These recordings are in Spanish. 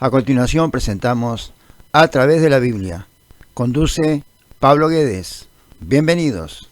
A continuación presentamos A través de la Biblia. Conduce Pablo Guedes. Bienvenidos.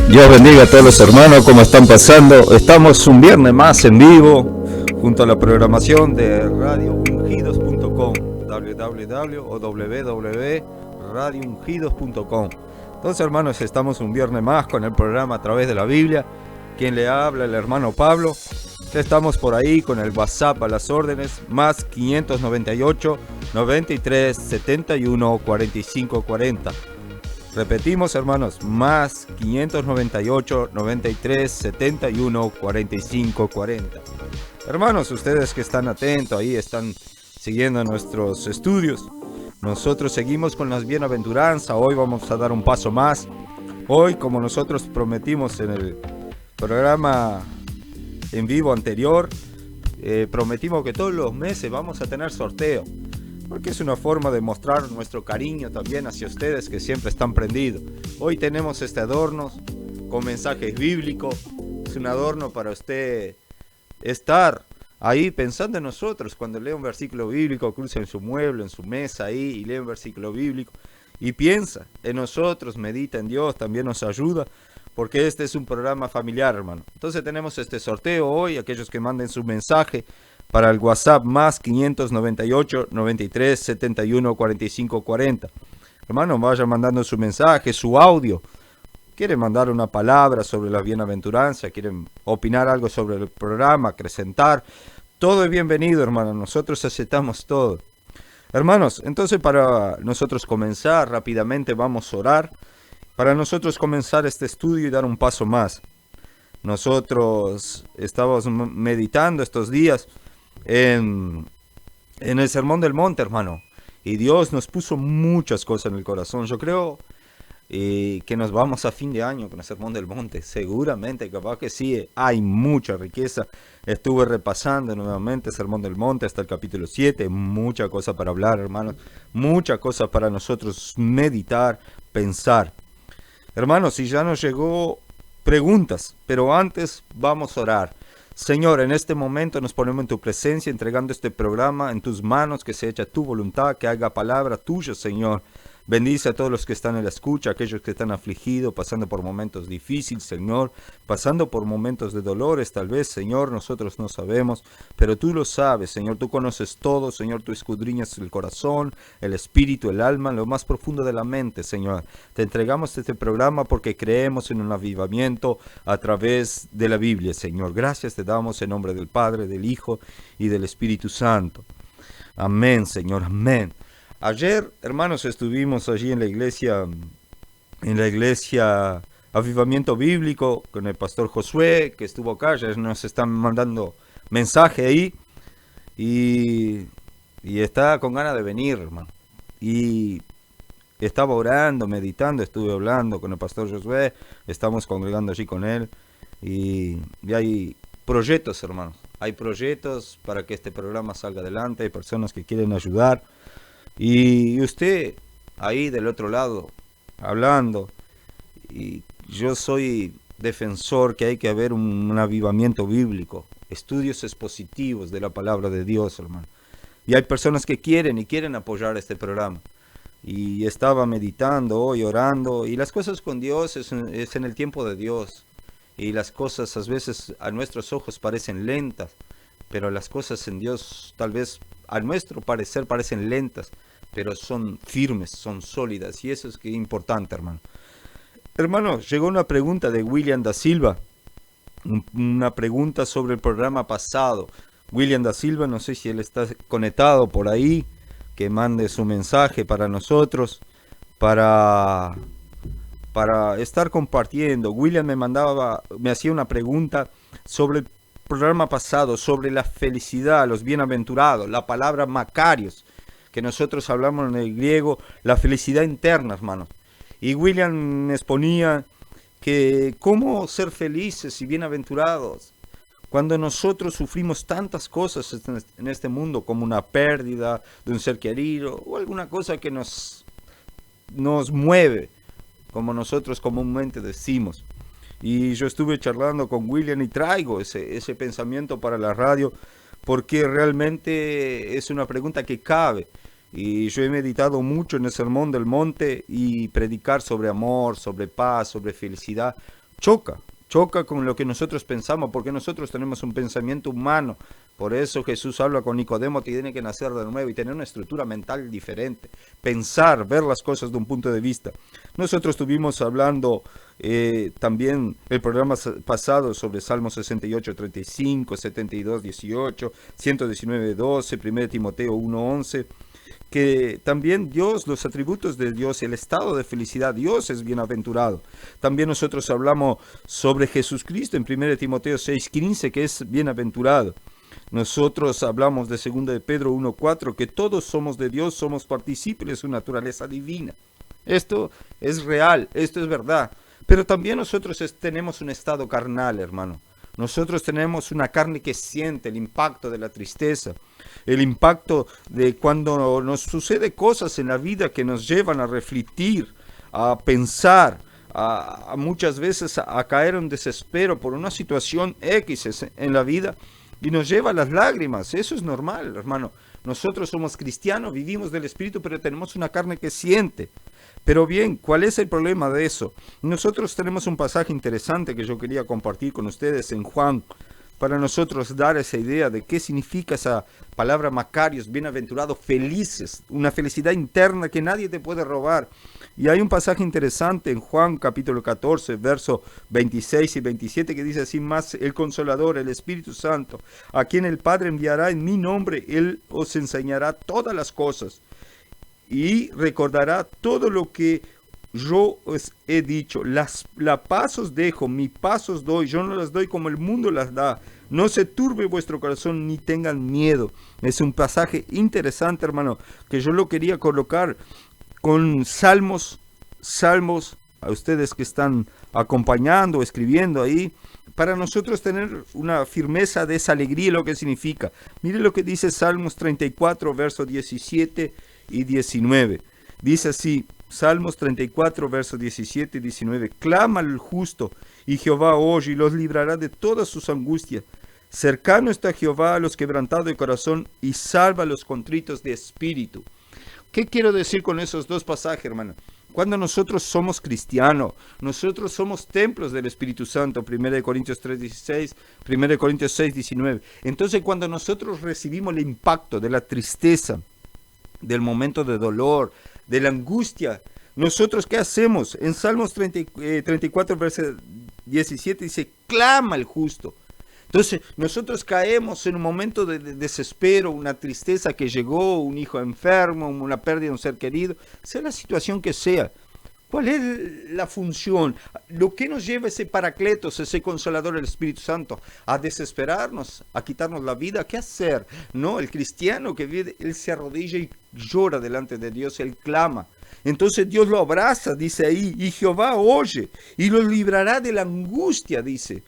Dios bendiga a todos los hermanos, ¿cómo están pasando? Estamos un viernes más en vivo junto a la programación de radioungidos.com, www.radioungidos.com. Entonces, hermanos, estamos un viernes más con el programa A través de la Biblia. Quien le habla, el hermano Pablo. Estamos por ahí con el WhatsApp a las órdenes, más 598 93 71 45 40. Repetimos, hermanos, más 598 93 71 45 40. Hermanos, ustedes que están atentos ahí, están siguiendo nuestros estudios. Nosotros seguimos con las bienaventuranzas. Hoy vamos a dar un paso más. Hoy, como nosotros prometimos en el programa en vivo anterior, prometimos que todos los meses vamos a tener sorteo. Porque es una forma de mostrar nuestro cariño también hacia ustedes que siempre están prendidos. Hoy tenemos este adorno con mensajes bíblicos. Es un adorno para usted estar ahí pensando en nosotros. Cuando lee un versículo bíblico, cruza en su mueble, en su mesa ahí y lee un versículo bíblico. Y piensa en nosotros, medita en Dios, también nos ayuda. Porque este es un programa familiar, hermano. Entonces tenemos este sorteo hoy. Aquellos que manden su mensaje para el WhatsApp más 598 93 71 45 40. Hermano, vayan mandando su mensaje, su audio. ¿Quieren mandar una palabra sobre la bienaventuranza? ¿Quieren opinar algo sobre el programa? ¿Acrecentar? Todo es bienvenido, hermano. Nosotros aceptamos todo. Hermanos, entonces para nosotros comenzar rápidamente vamos a orar. Para nosotros comenzar este estudio y dar un paso más. Nosotros estábamos meditando estos días en el Sermón del Monte, hermano. Y Dios nos puso muchas cosas en el corazón. Yo creo que nos vamos a fin de año con el Sermón del Monte. Seguramente, capaz que sí, hay mucha riqueza. Estuve repasando nuevamente el Sermón del Monte hasta el capítulo 7. Mucha cosa para hablar, hermanos. Mucha cosa para nosotros meditar, pensar. Hermanos, si ya nos llegó preguntas, pero antes vamos a orar. Señor, en este momento nos ponemos en tu presencia, entregando este programa en tus manos, que se echa tu voluntad, que haga palabra tuya, Señor. Bendice a todos los que están en la escucha, aquellos que están afligidos, pasando por momentos difíciles, Señor, pasando por momentos de dolores, tal vez, Señor, nosotros no sabemos, pero tú lo sabes, Señor, tú conoces todo, Señor, tú escudriñas el corazón, el espíritu, el alma, lo más profundo de la mente, Señor. Te entregamos este programa porque creemos en un avivamiento a través de la Biblia, Señor. Gracias te damos en nombre del Padre, del Hijo y del Espíritu Santo. Amén, Señor, amén. Ayer, hermanos, estuvimos allí en la iglesia Avivamiento Bíblico con el pastor Josué, que estuvo acá. Ya nos están mandando mensaje ahí y está con ganas de venir, hermano. Y estaba orando, meditando, estuve hablando con el pastor Josué, estamos congregando allí con él y hay proyectos, hermanos. Hay proyectos para que este programa salga adelante, hay personas que quieren ayudar. Y usted ahí del otro lado hablando, y yo soy defensor que hay que haber un avivamiento bíblico, estudios expositivos de la palabra de Dios, hermano. Y hay personas que quieren apoyar este programa. Y estaba meditando hoy, orando, y las cosas con Dios es en el tiempo de Dios. Y las cosas a veces a nuestros ojos parecen lentas, pero las cosas en Dios tal vez a nuestro parecer parecen lentas, pero son firmes, son sólidas, y eso es que es importante, hermano. Hermano, llegó una pregunta de William da Silva, una pregunta sobre el programa pasado. William da Silva, no sé si él está conectado por ahí, que mande su mensaje para nosotros, para estar compartiendo. William me hacía una pregunta sobre el programa pasado, sobre la felicidad, los bienaventurados, la palabra Macarios, que nosotros hablamos en el griego, la felicidad interna, hermanos. Y William me exponía que cómo ser felices y bienaventurados cuando nosotros sufrimos tantas cosas en este mundo, como una pérdida de un ser querido o alguna cosa que nos mueve, como nosotros comúnmente decimos. Y yo estuve charlando con William y traigo ese pensamiento para la radio porque realmente es una pregunta que cabe. Y yo he meditado mucho en el Sermón del Monte y predicar sobre amor, sobre paz, sobre felicidad, choca con lo que nosotros pensamos, porque nosotros tenemos un pensamiento humano. Por eso Jesús habla con Nicodemo, que tiene que nacer de nuevo y tener una estructura mental diferente, pensar, ver las cosas de un punto de vista. Nosotros estuvimos hablando también el programa pasado sobre Salmos 68, 35, 72, 18, 119, 12, 1 Timoteo 1, 11, que también Dios, los atributos de Dios, el estado de felicidad, Dios es bienaventurado. También nosotros hablamos sobre Jesucristo en 1 Timoteo 6, 15, que es bienaventurado. Nosotros hablamos de 2 de Pedro 1, 4, que todos somos de Dios, somos partícipes de su naturaleza divina. Esto es real, esto es verdad. Pero también nosotros tenemos un estado carnal, hermano. Nosotros tenemos una carne que siente el impacto de la tristeza, el impacto de cuando nos sucede cosas en la vida que nos llevan a refletir, a pensar, a muchas veces a caer en desespero por una situación X en la vida y nos lleva a las lágrimas. Eso es normal, hermano. Nosotros somos cristianos, vivimos del Espíritu, pero tenemos una carne que siente. Pero bien, ¿cuál es el problema de eso? Nosotros tenemos un pasaje interesante que yo quería compartir con ustedes en Juan, para nosotros dar esa idea de qué significa esa palabra Macarios, bienaventurados, felices, una felicidad interna que nadie te puede robar. Y hay un pasaje interesante en Juan capítulo 14, versos 26 y 27 que dice así: más el Consolador, el Espíritu Santo, a quien el Padre enviará en mi nombre, Él os enseñará todas las cosas y recordará todo lo que yo os he dicho. La paz os dejo, mi paz os doy, yo no las doy como el mundo las da. No se turbe vuestro corazón ni tengan miedo. Es un pasaje interesante, hermano, que yo lo quería colocar con salmos, a ustedes que están acompañando, escribiendo ahí, para nosotros tener una firmeza de esa alegría, lo que significa. Mire lo que dice Salmos 34, versos 17 y 19. Dice así, Salmos 34, versos 17 y 19. Clama al justo, y Jehová oye, y los librará de todas sus angustias. Cercano está Jehová a los quebrantados de corazón, y salva a los contritos de espíritu. ¿Qué quiero decir con esos dos pasajes, hermano? Cuando nosotros somos cristianos, nosotros somos templos del Espíritu Santo, 1 Corintios 3, 16, 1 Corintios 6, 19. Entonces, cuando nosotros recibimos el impacto de la tristeza, del momento de dolor, de la angustia, nosotros ¿qué hacemos? En Salmos 34, verso 17 dice, clama el justo. Entonces nosotros caemos en un momento de desespero, una tristeza que llegó, un hijo enfermo, una pérdida de un ser querido, sea la situación que sea. ¿Cuál es la función? ¿Lo que nos lleva ese Paracletos, ese Consolador del Espíritu Santo? ¿A desesperarnos? ¿A quitarnos la vida? ¿Qué hacer? No, el cristiano que vive, él se arrodilla y llora delante de Dios, él clama. Entonces Dios lo abraza, dice ahí, y Jehová oye, y lo librará de la angustia, dice.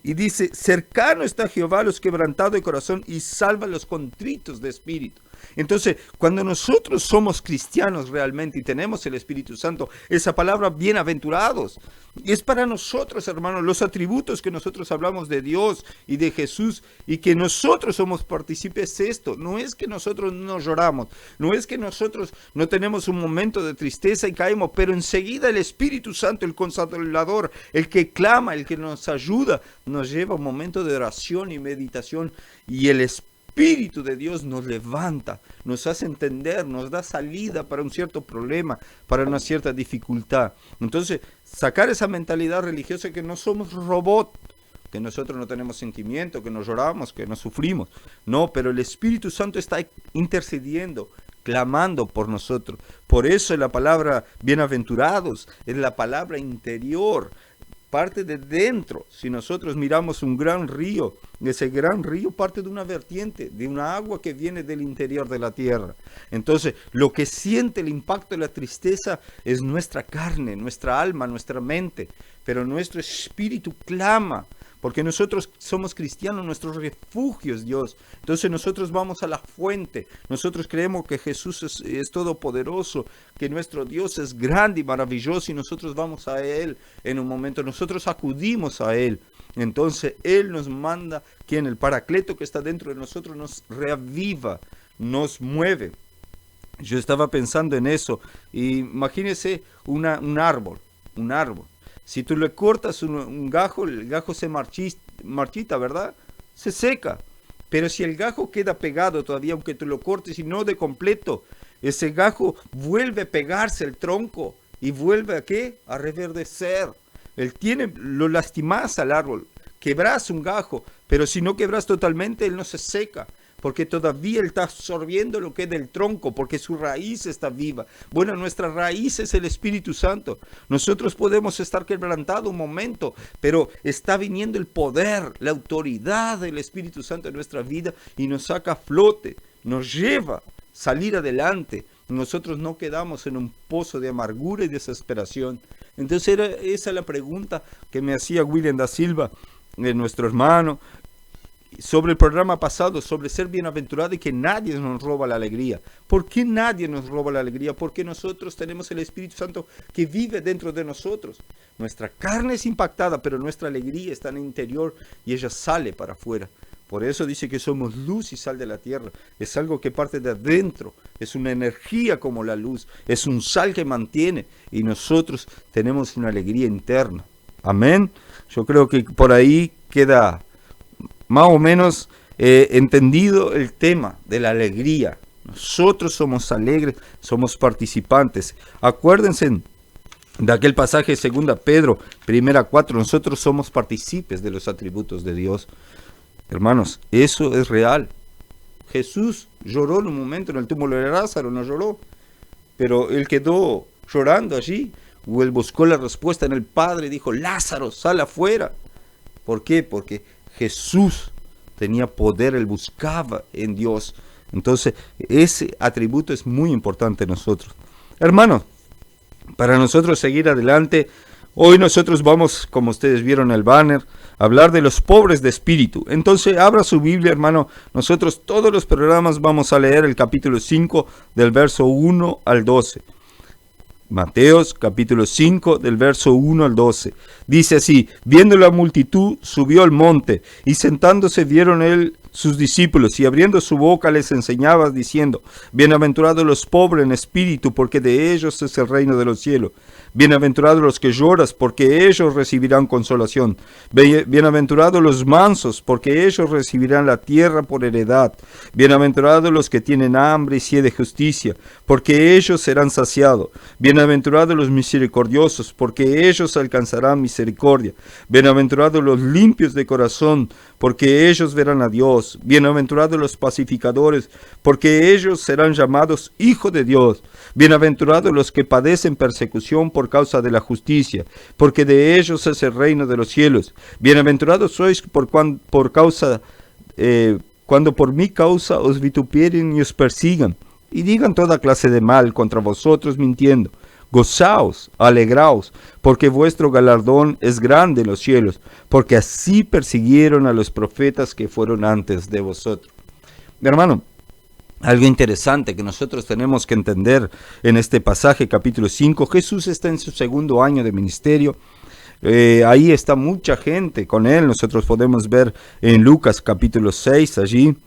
Y dice, cercano está Jehová a los quebrantados de corazón y salva a los contritos de espíritu. Entonces, cuando nosotros somos cristianos realmente y tenemos el Espíritu Santo, esa palabra bienaventurados, es para nosotros, hermanos, los atributos que nosotros hablamos de Dios y de Jesús y que nosotros somos partícipes de esto. No es que nosotros no lloramos, no es que nosotros no tenemos un momento de tristeza y caemos, pero enseguida el Espíritu Santo, el Consolador, el que clama, el que nos ayuda, nos lleva a un momento de oración y meditación y el Espíritu de Dios nos levanta, nos hace entender, nos da salida para un cierto problema, para una cierta dificultad. Entonces, sacar esa mentalidad religiosa que no somos robots, que nosotros no tenemos sentimiento, que no lloramos, que no sufrimos. No, pero el Espíritu Santo está intercediendo, clamando por nosotros. Por eso la palabra bienaventurados es la palabra interior. parte de dentro. Si nosotros miramos un gran río, ese gran río parte de una vertiente, de una agua que viene del interior de la tierra. Entonces, lo que siente el impacto de la tristeza es nuestra carne, nuestra alma, nuestra mente, pero nuestro espíritu clama. Porque nosotros somos cristianos, nuestro refugio es Dios. Entonces nosotros vamos a la fuente. Nosotros creemos que Jesús es todopoderoso, que nuestro Dios es grande y maravilloso y nosotros vamos a Él en un momento. Nosotros acudimos a Él. Entonces Él nos manda, quien el Paracleto que está dentro de nosotros nos reaviva, nos mueve. Yo estaba pensando en eso. Imagínese un árbol. Si tú le cortas un gajo, el gajo se marchita, ¿verdad? Se seca. Pero si el gajo queda pegado todavía, aunque tú lo cortes y no de completo, ese gajo vuelve a pegarse al tronco y vuelve ¿a qué? A reverdecer. Lo lastimas al árbol, quebras un gajo, pero si no quebras totalmente, él no se seca. Porque todavía él está absorbiendo lo que es del tronco, porque su raíz está viva. Bueno, nuestra raíz es el Espíritu Santo. Nosotros podemos estar quebrantados un momento, pero está viniendo el poder, la autoridad del Espíritu Santo en nuestra vida y nos saca a flote, nos lleva a salir adelante. Nosotros no quedamos en un pozo de amargura y desesperación. Entonces esa es la pregunta que me hacía William da Silva, nuestro hermano, sobre el programa pasado, sobre ser bienaventurado y que nadie nos roba la alegría. ¿Por qué nadie nos roba la alegría? Porque nosotros tenemos el Espíritu Santo que vive dentro de nosotros. Nuestra carne es impactada, pero nuestra alegría está en el interior y ella sale para afuera. Por eso dice que somos luz y sal de la tierra. Es algo que parte de adentro, es una energía como la luz, es un sal que mantiene y nosotros tenemos una alegría interna. Amén. Yo creo que por ahí queda más o menos entendido el tema de la alegría. Nosotros somos alegres, somos participantes. Acuérdense de aquel pasaje de 2 Pedro, 1:4, nosotros somos partícipes de los atributos de Dios. Hermanos, eso es real. Jesús lloró en un momento en el túmulo de Lázaro, no lloró, pero él quedó llorando allí, o él buscó la respuesta en el Padre y dijo, Lázaro, sal afuera. ¿Por qué? Porque Jesús tenía poder, él buscaba en Dios. Entonces, ese atributo es muy importante en nosotros. Hermanos, para nosotros seguir adelante, hoy nosotros vamos, como ustedes vieron en el banner, a hablar de los pobres de espíritu. Entonces, abra su Biblia, hermano. Nosotros todos los programas vamos a leer el capítulo 5 del verso 1 al 12. Mateos capítulo 5 del verso 1 al 12. Dice así, viendo la multitud, subió al monte, y sentándose vieron él sus discípulos, y abriendo su boca les enseñaba, diciendo, bienaventurados los pobres en espíritu, porque de ellos es el reino de los cielos. Bienaventurados los que lloras, porque ellos recibirán consolación. Bienaventurados los mansos, porque ellos recibirán la tierra por heredad. Bienaventurados los que tienen hambre y sed de justicia, porque ellos serán saciados. Bienaventurados los misericordiosos, porque ellos alcanzarán misericordia. Bienaventurados los limpios de corazón, porque ellos verán a Dios. Bienaventurados los pacificadores, porque ellos serán llamados hijos de Dios. Bienaventurados los que padecen persecución por causa de la justicia, porque de ellos es el reino de los cielos. Bienaventurados sois cuando por mi causa os vitupieren y os persigan, y digan toda clase de mal contra vosotros mintiendo. Gozaos, alegraos, porque vuestro galardón es grande en los cielos, porque así persiguieron a los profetas que fueron antes de vosotros. Mi hermano, algo interesante que nosotros tenemos que entender en este pasaje, capítulo 5, Jesús está en su segundo año de ministerio. Ahí está mucha gente con él. Nosotros podemos ver en Lucas capítulo 6, allí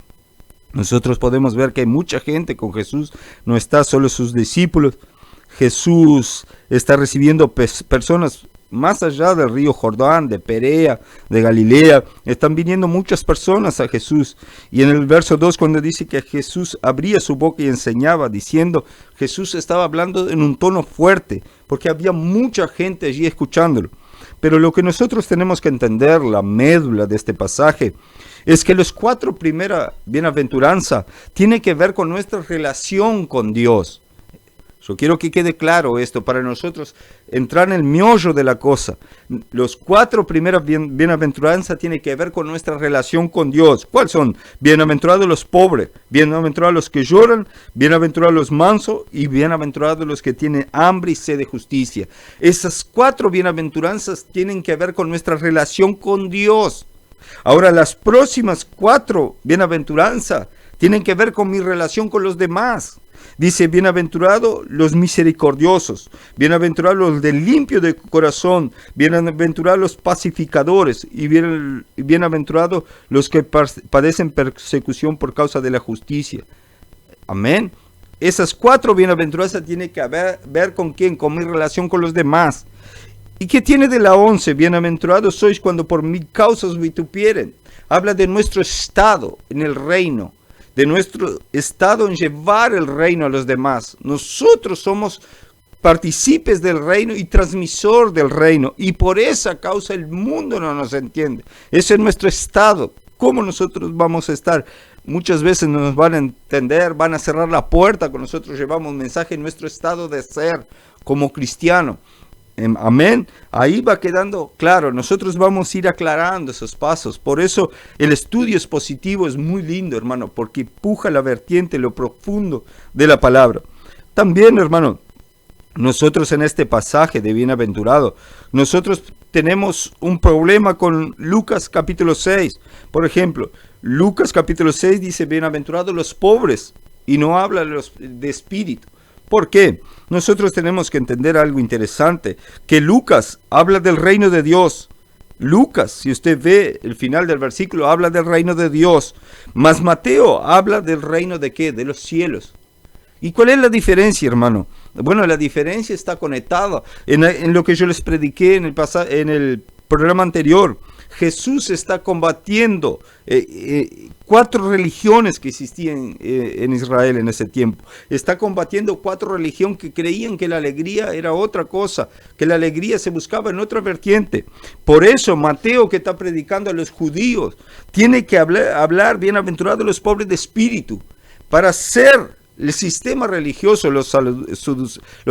nosotros podemos ver que hay mucha gente con Jesús, no está solo sus discípulos. Jesús está recibiendo personas más allá del río Jordán, de Perea, de Galilea. Están viniendo muchas personas a Jesús. Y en el verso 2, cuando dice que Jesús abría su boca y enseñaba, diciendo, Jesús estaba hablando en un tono fuerte, porque había mucha gente allí escuchándolo. Pero lo que nosotros tenemos que entender, la médula de este pasaje, es que los 4 primeras bienaventuranzas tienen que ver con nuestra relación con Dios. Yo quiero que quede claro esto para nosotros entrar en el meollo de la cosa. Los 4 primeras bienaventuranzas tienen que ver con nuestra relación con Dios. ¿Cuáles son? Bienaventurados los pobres, bienaventurados los que lloran, bienaventurados los mansos y bienaventurados los que tienen hambre y sed de justicia. Esas 4 bienaventuranzas tienen que ver con nuestra relación con Dios. Ahora, las próximas 4 bienaventuranzas tienen que ver con mi relación con los demás. Dice, bienaventurados los misericordiosos, bienaventurados los de limpio de corazón, bienaventurados los pacificadores y bienaventurados los que padecen persecución por causa de la justicia. Amén. Esas 4 bienaventuranzas tienen que ver con quién, con mi relación con los demás. ¿Y qué tiene de la 11? Bienaventurados sois cuando por mi causa os vitupieren. Habla de nuestro estado en el reino, de nuestro estado en llevar el reino a los demás. Nosotros somos partícipes del reino y transmisor del reino, y por esa causa el mundo no nos entiende. Ese es nuestro estado. ¿Cómo nosotros vamos a estar? Muchas veces no nos van a entender, van a cerrar la puerta cuando nosotros llevamos un mensaje en nuestro estado de ser como cristiano. Amén. Ahí va quedando claro. Nosotros vamos a ir aclarando esos pasos. Por eso el estudio expositivo es muy lindo, hermano, porque empuja la vertiente, lo profundo de la palabra. También, hermano, nosotros en este pasaje de bienaventurado, nosotros tenemos un problema con Lucas capítulo 6. Por ejemplo, Lucas capítulo 6 dice, bienaventurados los pobres, y no habla de espíritu. ¿Por qué? Nosotros tenemos que entender algo interesante, que Lucas habla del reino de Dios. Lucas, si usted ve el final del versículo, habla del reino de Dios. Mas Mateo habla del reino de ¿qué? De los cielos. ¿Y cuál es la diferencia, hermano? Bueno, la diferencia está conectada en lo que yo les prediqué en el programa anterior. Jesús está combatiendo 4 religiones que existían en Israel en ese tiempo. Está combatiendo 4 religiones que creían que la alegría era otra cosa, que la alegría se buscaba en otra vertiente. Por eso Mateo, que está predicando a los judíos, tiene que hablar bienaventurados los pobres de espíritu, para ser el sistema religioso, los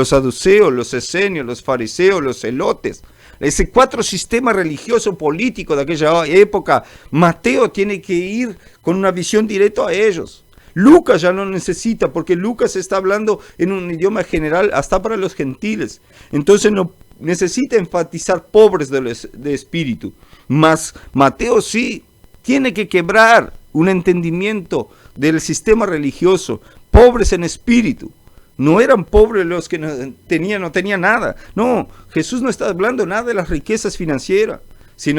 saduceos, los esenios, los fariseos, los celotes, ese 4 sistemas religioso político de aquella época. Mateo tiene que ir con una visión directa a ellos. Lucas ya no necesita, porque Lucas está hablando en un idioma general hasta para los gentiles. Entonces no necesita enfatizar pobres de espíritu. Mas Mateo sí tiene que quebrar un entendimiento del sistema religioso. Pobres en espíritu. No eran pobres los que no tenían nada. No, Jesús no está hablando nada de las riquezas financieras. Si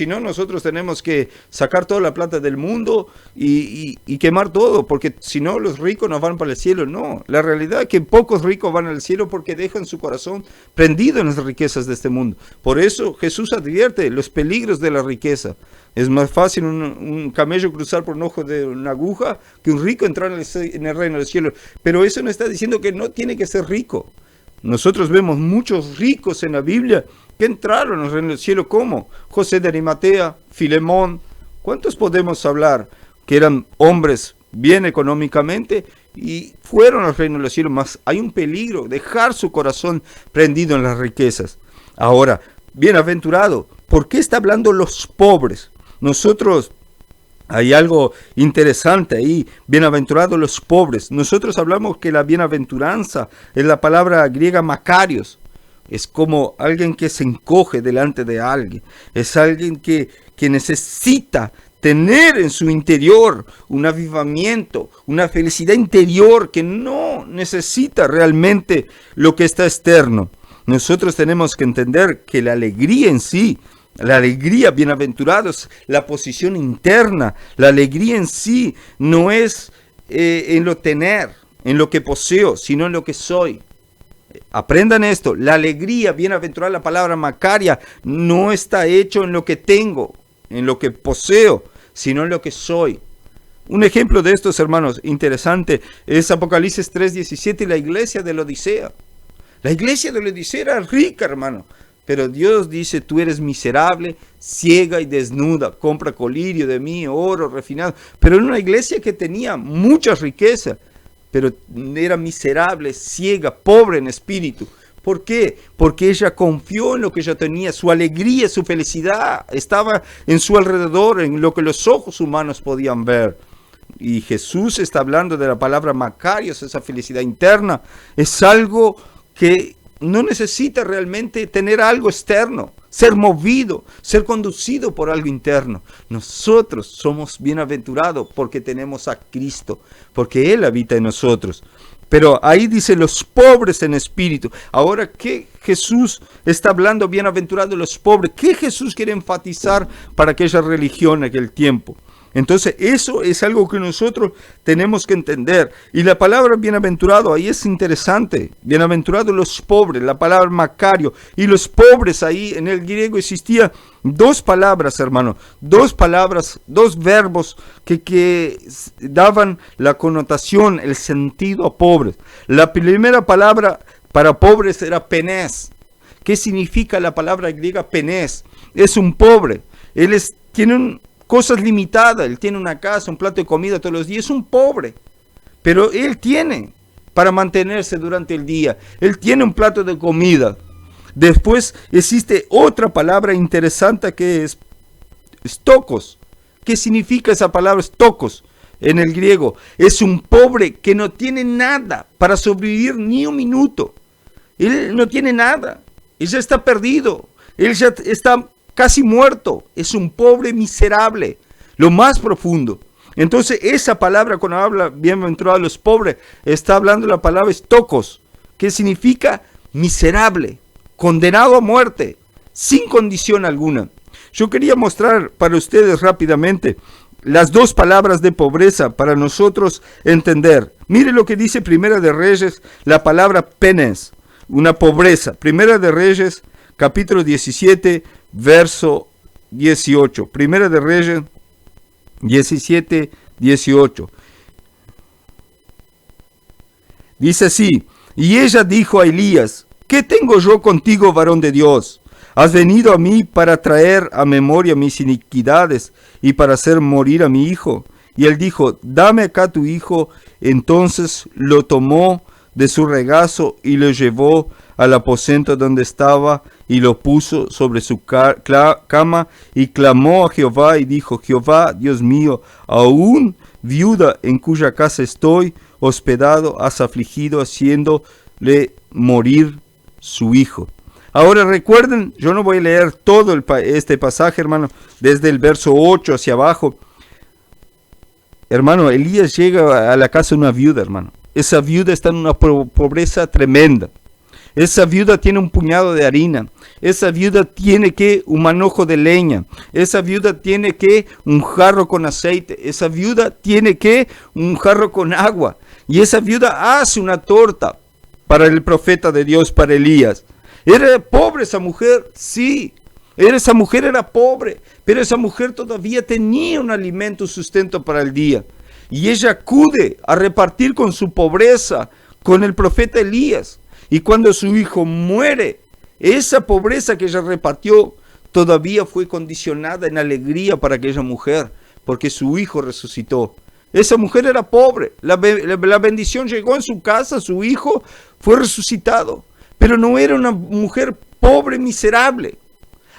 no, nosotros tenemos que sacar toda la plata del mundo y quemar todo, porque si no, los ricos no van para el cielo. No, la realidad es que pocos ricos van al cielo porque dejan su corazón prendido en las riquezas de este mundo. Por eso Jesús advierte los peligros de la riqueza. Es más fácil un camello cruzar por un ojo de una aguja que un rico entrar en el reino del cielo. Pero eso no está diciendo que no tiene que ser rico. Nosotros vemos muchos ricos en la Biblia que entraron al reino del cielo, como José de Arimatea, Filemón. ¿Cuántos podemos hablar que eran hombres bien económicamente y fueron al reino del cielo? Mas hay un peligro, dejar su corazón prendido en las riquezas. Ahora, bienaventurado, ¿por qué está hablando los pobres? Nosotros, hay algo interesante ahí, bienaventurados los pobres. Nosotros hablamos que la bienaventuranza es la palabra griega makarios. Es como alguien que se encoge delante de alguien. Es alguien que necesita tener en su interior un avivamiento, una felicidad interior, que no necesita realmente lo que está externo. Nosotros tenemos que entender que la alegría en sí, la alegría, bienaventurados, la posición interna, la alegría en sí no es en lo tener, en lo que poseo, sino en lo que soy. Aprendan esto, la alegría, bienaventurada, la palabra macaria, no está hecho en lo que tengo, en lo que poseo, sino en lo que soy. Un ejemplo de estos, hermanos, interesante, es Apocalipsis 3:17 y la iglesia de la Odisea. La iglesia de la Odisea era rica, hermano. Pero Dios dice, tú eres miserable, ciega y desnuda, compra colirio de mí, oro refinado. Pero en una iglesia que tenía mucha riqueza, pero era miserable, ciega, pobre en espíritu. ¿Por qué? Porque ella confió en lo que ella tenía, su alegría, su felicidad estaba en su alrededor, en lo que los ojos humanos podían ver. Y Jesús está hablando de la palabra Macarios, esa felicidad interna. Es algo que no necesita realmente tener algo externo, ser movido, ser conducido por algo interno. Nosotros somos bienaventurados porque tenemos a Cristo, porque Él habita en nosotros. Pero ahí dice los pobres en espíritu. Ahora, ¿qué Jesús está hablando? Bienaventurados los pobres. ¿Qué Jesús quiere enfatizar para aquella religión en aquel tiempo? Entonces, eso es algo que nosotros tenemos que entender. Y la palabra bienaventurado ahí es interesante. Bienaventurados los pobres, la palabra Macario. Y los pobres ahí en el griego existía dos palabras, hermano. Dos palabras, dos verbos que daban la connotación, el sentido a pobres. La primera palabra para pobres era penés. ¿Qué significa la palabra griega penés? Es un pobre. Tiene cosas limitadas, él tiene una casa, un plato de comida todos los días, es un pobre, pero él tiene para mantenerse durante el día, él tiene un plato de comida. Después existe otra palabra interesante que es stokos. ¿Qué significa esa palabra stokos en el griego? Es un pobre que no tiene nada para sobrevivir ni un minuto, él no tiene nada, él ya está perdido, él ya está casi muerto, es un pobre miserable, lo más profundo. Entonces esa palabra cuando habla bienaventurados los pobres, está hablando la palabra stokos, que significa miserable, condenado a muerte, sin condición alguna. Yo quería mostrar para ustedes rápidamente las dos palabras de pobreza para nosotros entender. Mire lo que dice Primera de Reyes, la palabra penes, una pobreza. Primera de Reyes, capítulo 17, verso 18. Primera de Reyes 17, 18. Dice así: y ella dijo a Elías: ¿qué tengo yo contigo, varón de Dios? ¿Has venido a mí para traer a memoria mis iniquidades y para hacer morir a mi hijo? Y él dijo: dame acá tu hijo. Entonces lo tomó de su regazo y lo llevó al aposento donde estaba y lo puso sobre su cama y clamó a Jehová y dijo: Jehová, Dios mío, aún viuda en cuya casa estoy hospedado, has afligido haciéndole morir su hijo. Ahora recuerden, yo no voy a leer todo este pasaje, hermano, desde el verso 8 hacia abajo. Hermano, Elías llega a la casa de una viuda, hermano. Esa viuda está en una pobreza tremenda. Esa viuda tiene un puñado de harina. Esa viuda tiene un manojo de leña. Esa viuda tiene un jarro con aceite. Esa viuda tiene un jarro con agua. Y esa viuda hace una torta para el profeta de Dios, para Elías. ¿Era pobre esa mujer? Sí. Esa mujer era pobre, pero esa mujer todavía tenía un alimento, un sustento para el día. Y ella acude a repartir con su pobreza con el profeta Elías. Y cuando su hijo muere, esa pobreza que ella repartió todavía fue condicionada en alegría para aquella mujer, porque su hijo resucitó. Esa mujer era pobre, la bendición llegó en su casa, su hijo fue resucitado, pero no era una mujer pobre, miserable.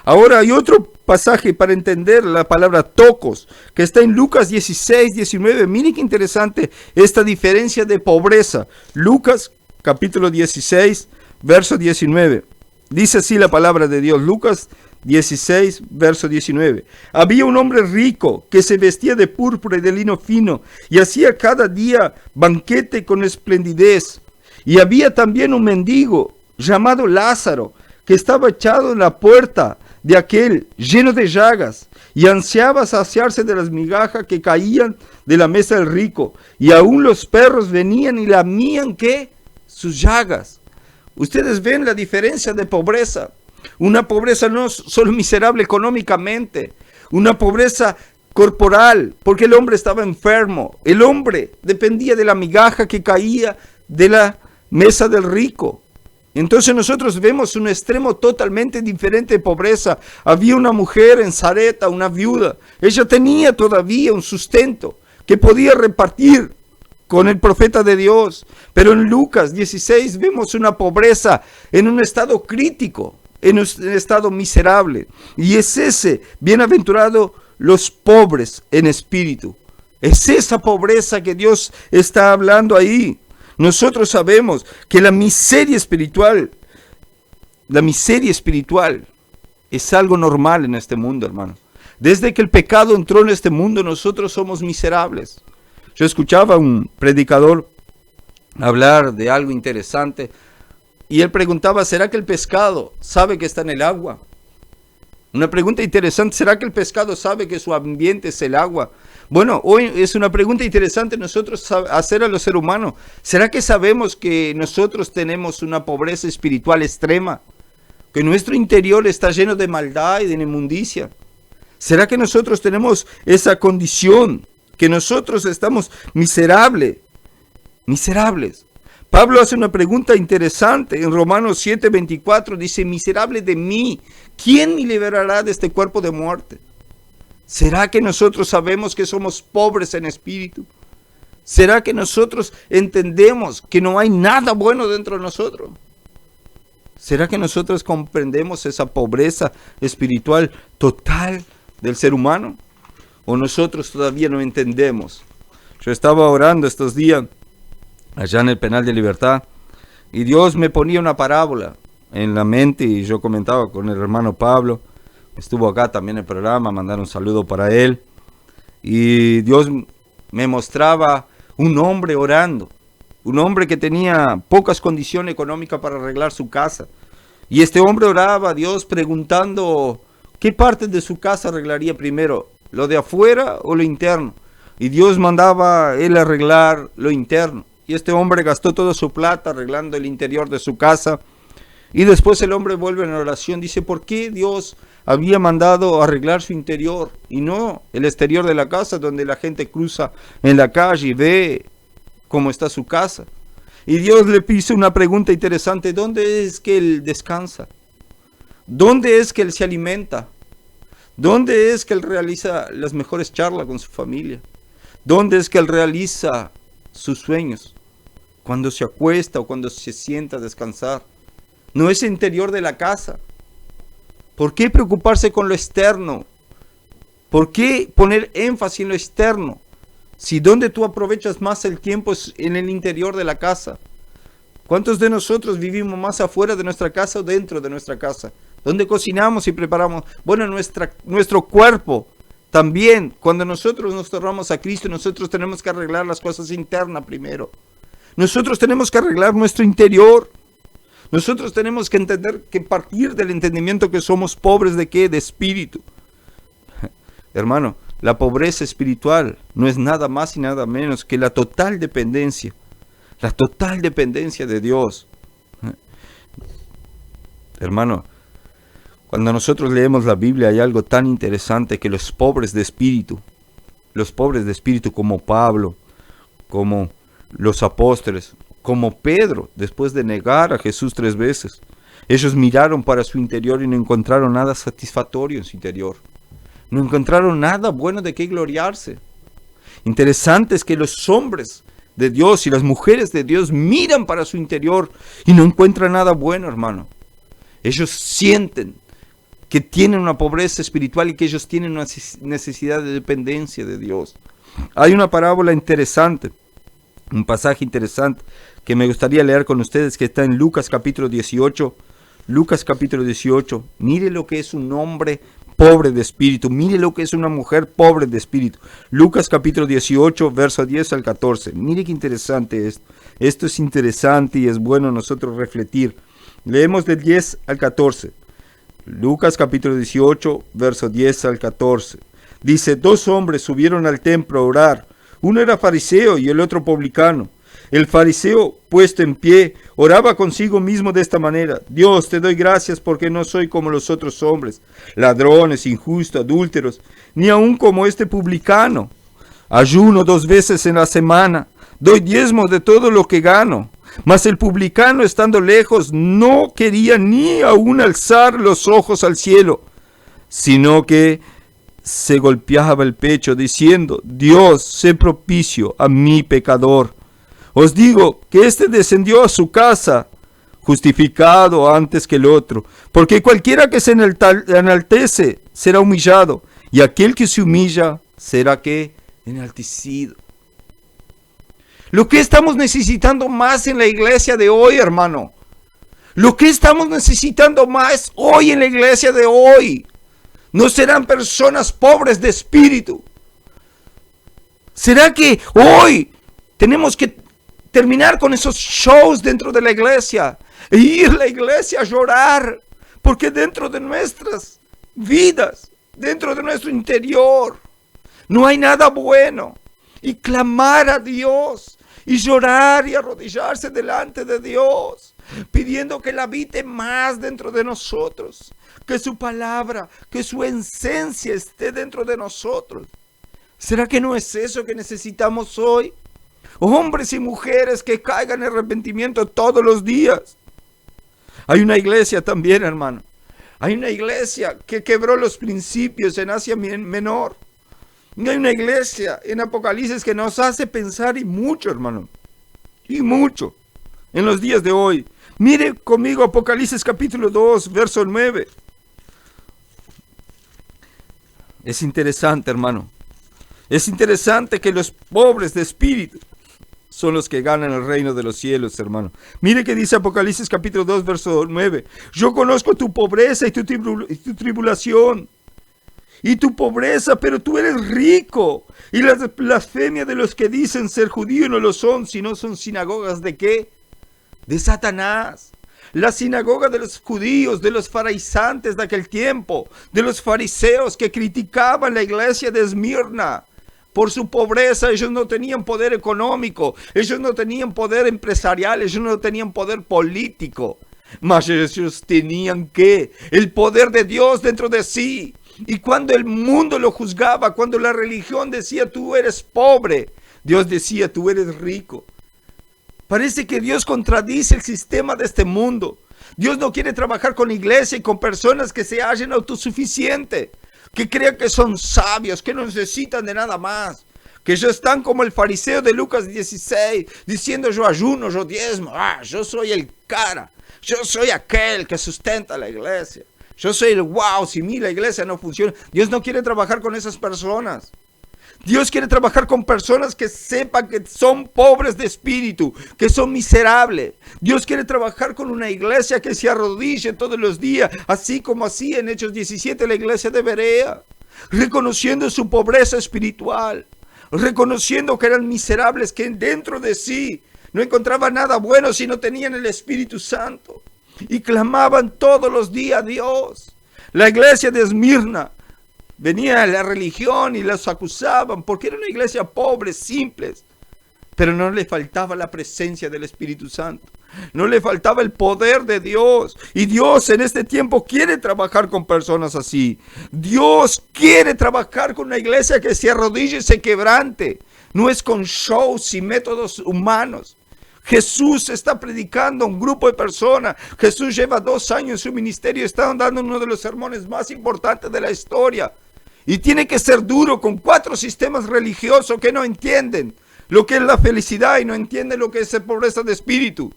Ahora hay otro pasaje para entender la palabra tocos, que está en Lucas 16, 19. Miren qué interesante esta diferencia de pobreza. Lucas capítulo 16, verso 19. Dice así la palabra de Dios. Lucas 16, verso 19. Había un hombre rico que se vestía de púrpura y de lino fino y hacía cada día banquete con esplendidez. Y había también un mendigo llamado Lázaro que estaba echado en la puerta de aquel, lleno de llagas, y ansiaba saciarse de las migajas que caían de la mesa del rico, y aún los perros venían y lamían ¿qué? Sus llagas. Ustedes ven la diferencia de pobreza. Una pobreza no solo miserable económicamente, una pobreza corporal, porque el hombre estaba enfermo. El hombre dependía de la migaja que caía de la mesa del rico. Entonces nosotros vemos un extremo totalmente diferente de pobreza. Había una mujer en Sarepta, una viuda. Ella tenía todavía un sustento que podía repartir con el profeta de Dios. Pero en Lucas 16 vemos una pobreza en un estado crítico, en un estado miserable. Y es ese, bienaventurado los pobres en espíritu. Es esa pobreza que Dios está hablando ahí. Nosotros sabemos que la miseria espiritual es algo normal en este mundo, hermano. Desde que el pecado entró en este mundo, nosotros somos miserables. Yo escuchaba a un predicador hablar de algo interesante y él preguntaba, ¿será que el pescado sabe que está en el agua? Una pregunta interesante, ¿será que el pescado sabe que su ambiente es el agua? Bueno, hoy es una pregunta interesante nosotros hacer a los seres humanos. ¿Será que sabemos que nosotros tenemos una pobreza espiritual extrema? Que nuestro interior está lleno de maldad y de inmundicia. ¿Será que nosotros tenemos esa condición? Que nosotros estamos miserables. Pablo hace una pregunta interesante. En Romanos 7:24 dice, miserable de mí, ¿quién me liberará de este cuerpo de muerte? ¿Será que nosotros sabemos que somos pobres en espíritu? ¿Será que nosotros entendemos que no hay nada bueno dentro de nosotros? ¿Será que nosotros comprendemos esa pobreza espiritual total del ser humano? ¿O nosotros todavía no entendemos? Yo estaba orando estos días allá en el Penal de Libertad y Dios me ponía una parábola en la mente y yo comentaba con el hermano Pablo. Estuvo acá también en el programa, mandar un saludo para él. Y Dios me mostraba un hombre orando. Un hombre que tenía pocas condiciones económicas para arreglar su casa. Y este hombre oraba a Dios preguntando qué parte de su casa arreglaría primero, lo de afuera o lo interno. Y Dios mandaba a él arreglar lo interno. Y este hombre gastó toda su plata arreglando el interior de su casa. Y después el hombre vuelve en oración, dice, ¿por qué Dios había mandado arreglar su interior y no el exterior de la casa donde la gente cruza en la calle y ve cómo está su casa? Y Dios le hizo una pregunta interesante, ¿dónde es que él descansa? ¿Dónde es que él se alimenta? ¿Dónde es que él realiza las mejores charlas con su familia? ¿Dónde es que él realiza sus sueños? Cuando se acuesta o cuando se sienta a descansar. No es el interior de la casa. ¿Por qué preocuparse con lo externo? ¿Por qué poner énfasis en lo externo? Si donde tú aprovechas más el tiempo es en el interior de la casa. ¿Cuántos de nosotros vivimos más afuera de nuestra casa o dentro de nuestra casa? ¿Dónde cocinamos y preparamos? Bueno, nuestro cuerpo también. Cuando nosotros nos tornamos a Cristo, nosotros tenemos que arreglar las cosas internas primero. Nosotros tenemos que arreglar nuestro interior. Nosotros tenemos que entender que partir del entendimiento que somos pobres de ¿qué? De espíritu. Hermano, la pobreza espiritual no es nada más y nada menos que la total dependencia de Dios. Hermano, cuando nosotros leemos la Biblia hay algo tan interesante que los pobres de espíritu como Pablo, como los apóstoles, como Pedro, después de negar a Jesús 3 veces, ellos miraron para su interior y no encontraron nada satisfactorio en su interior. No encontraron nada bueno de qué gloriarse. Interesante es que los hombres de Dios y las mujeres de Dios miran para su interior y no encuentran nada bueno, hermano. Ellos sienten que tienen una pobreza espiritual y que ellos tienen una necesidad de dependencia de Dios. Hay una parábola interesante, un pasaje interesante que me gustaría leer con ustedes, que está en Lucas capítulo 18. Lucas capítulo 18. Mire lo que es un hombre pobre de espíritu. Mire lo que es una mujer pobre de espíritu. Lucas capítulo 18, verso 10 al 14. Mire qué interesante esto. Esto es interesante y es bueno nosotros refletir. Leemos del 10 al 14. Lucas capítulo 18, verso 10 al 14. Dice, 2 hombres subieron al templo a orar. Uno era fariseo y el otro publicano. El fariseo, puesto en pie, oraba consigo mismo de esta manera: Dios, te doy gracias porque no soy como los otros hombres, ladrones, injustos, adúlteros, ni aun como este publicano. Ayuno 2 veces en la semana, doy diezmo de todo lo que gano. Mas el publicano, estando lejos, no quería ni aun alzar los ojos al cielo, sino que se golpeaba el pecho diciendo: Dios, sé propicio a mí pecador. Os digo que éste descendió a su casa justificado antes que el otro, porque cualquiera que se enaltece será humillado, y aquel que se humilla será que enaltecido. Lo que estamos necesitando más en la iglesia de hoy, hermano, lo que estamos necesitando más hoy en la iglesia de hoy, no serán personas pobres de espíritu. ¿Será que hoy tenemos que terminar con esos shows dentro de la iglesia e ir a la iglesia a llorar? Porque dentro de nuestras vidas, dentro de nuestro interior, no hay nada bueno. Y clamar a Dios, y llorar y arrodillarse delante de Dios, pidiendo que Él habite más dentro de nosotros, que su palabra, que su esencia esté dentro de nosotros. ¿Será que no es eso que necesitamos hoy? Hombres y mujeres que caigan en arrepentimiento todos los días. Hay una iglesia también, hermano. Hay una iglesia que quebró los principios en Asia Menor. Y hay una iglesia en Apocalipsis que nos hace pensar y mucho, hermano. Y mucho. En los días de hoy. Mire conmigo Apocalipsis capítulo 2, verso 9. Es interesante, hermano. Es interesante que los pobres de espíritu son los que ganan el reino de los cielos, hermano. Mire que dice Apocalipsis capítulo 2, verso 9. Yo conozco tu pobreza y tu tribulación y tu pobreza, pero tú eres rico. Y la blasfemia de los que dicen ser judíos no lo son, sino son sinagogas ¿de qué? De Satanás. La sinagoga de los judíos, de los farisantes de aquel tiempo, de los fariseos que criticaban la iglesia de Esmirna. Por su pobreza, ellos no tenían poder económico, ellos no tenían poder empresarial, ellos no tenían poder político. Mas ellos tenían ¿qué? El poder de Dios dentro de sí. Y cuando el mundo lo juzgaba, cuando la religión decía tú eres pobre, Dios decía tú eres rico. Parece que Dios contradice el sistema de este mundo. Dios no quiere trabajar con iglesia y con personas que se hallen autosuficientes, que crean que son sabios, que no necesitan de nada más, que ellos están como el fariseo de Lucas 16, diciendo yo ayuno, yo diezmo, yo soy el cara, yo soy aquel que sustenta la iglesia, yo soy el wow, si la iglesia no funciona. Dios no quiere trabajar con esas personas. Dios quiere trabajar con personas que sepan que son pobres de espíritu, que son miserables. Dios quiere trabajar con una iglesia que se arrodille todos los días, así como así en Hechos 17 la iglesia de Berea, reconociendo su pobreza espiritual, reconociendo que eran miserables, que dentro de sí no encontraban nada bueno si no tenían el Espíritu Santo, y clamaban todos los días a Dios. La iglesia de Esmirna venía la religión y los acusaban porque era una iglesia pobre, simple, pero no le faltaba la presencia del Espíritu Santo, no le faltaba el poder de Dios. Y Dios en este tiempo quiere trabajar con personas así. Dios quiere trabajar con una iglesia que se arrodille y se quebrante. No es con shows y métodos humanos. Jesús está predicando a un grupo de personas. Jesús lleva 2 años en su ministerio, está dando uno de los sermones más importantes de la historia. Y tiene que ser duro con 4 sistemas religiosos que no entienden lo que es la felicidad y no entienden lo que es la pobreza de espíritu.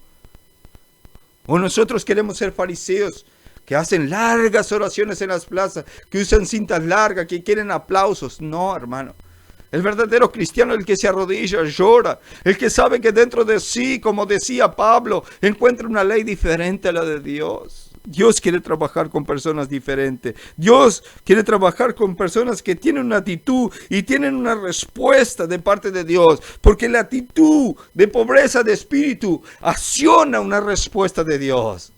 O nosotros queremos ser fariseos que hacen largas oraciones en las plazas, que usan cintas largas, que quieren aplausos. No, hermano. El verdadero cristiano es el que se arrodilla, llora, el que sabe que dentro de sí, como decía Pablo, encuentra una ley diferente a la de Dios. Dios quiere trabajar con personas diferentes. Dios quiere trabajar con personas que tienen una actitud y tienen una respuesta de parte de Dios. Porque la actitud de pobreza de espíritu acciona una respuesta de Dios.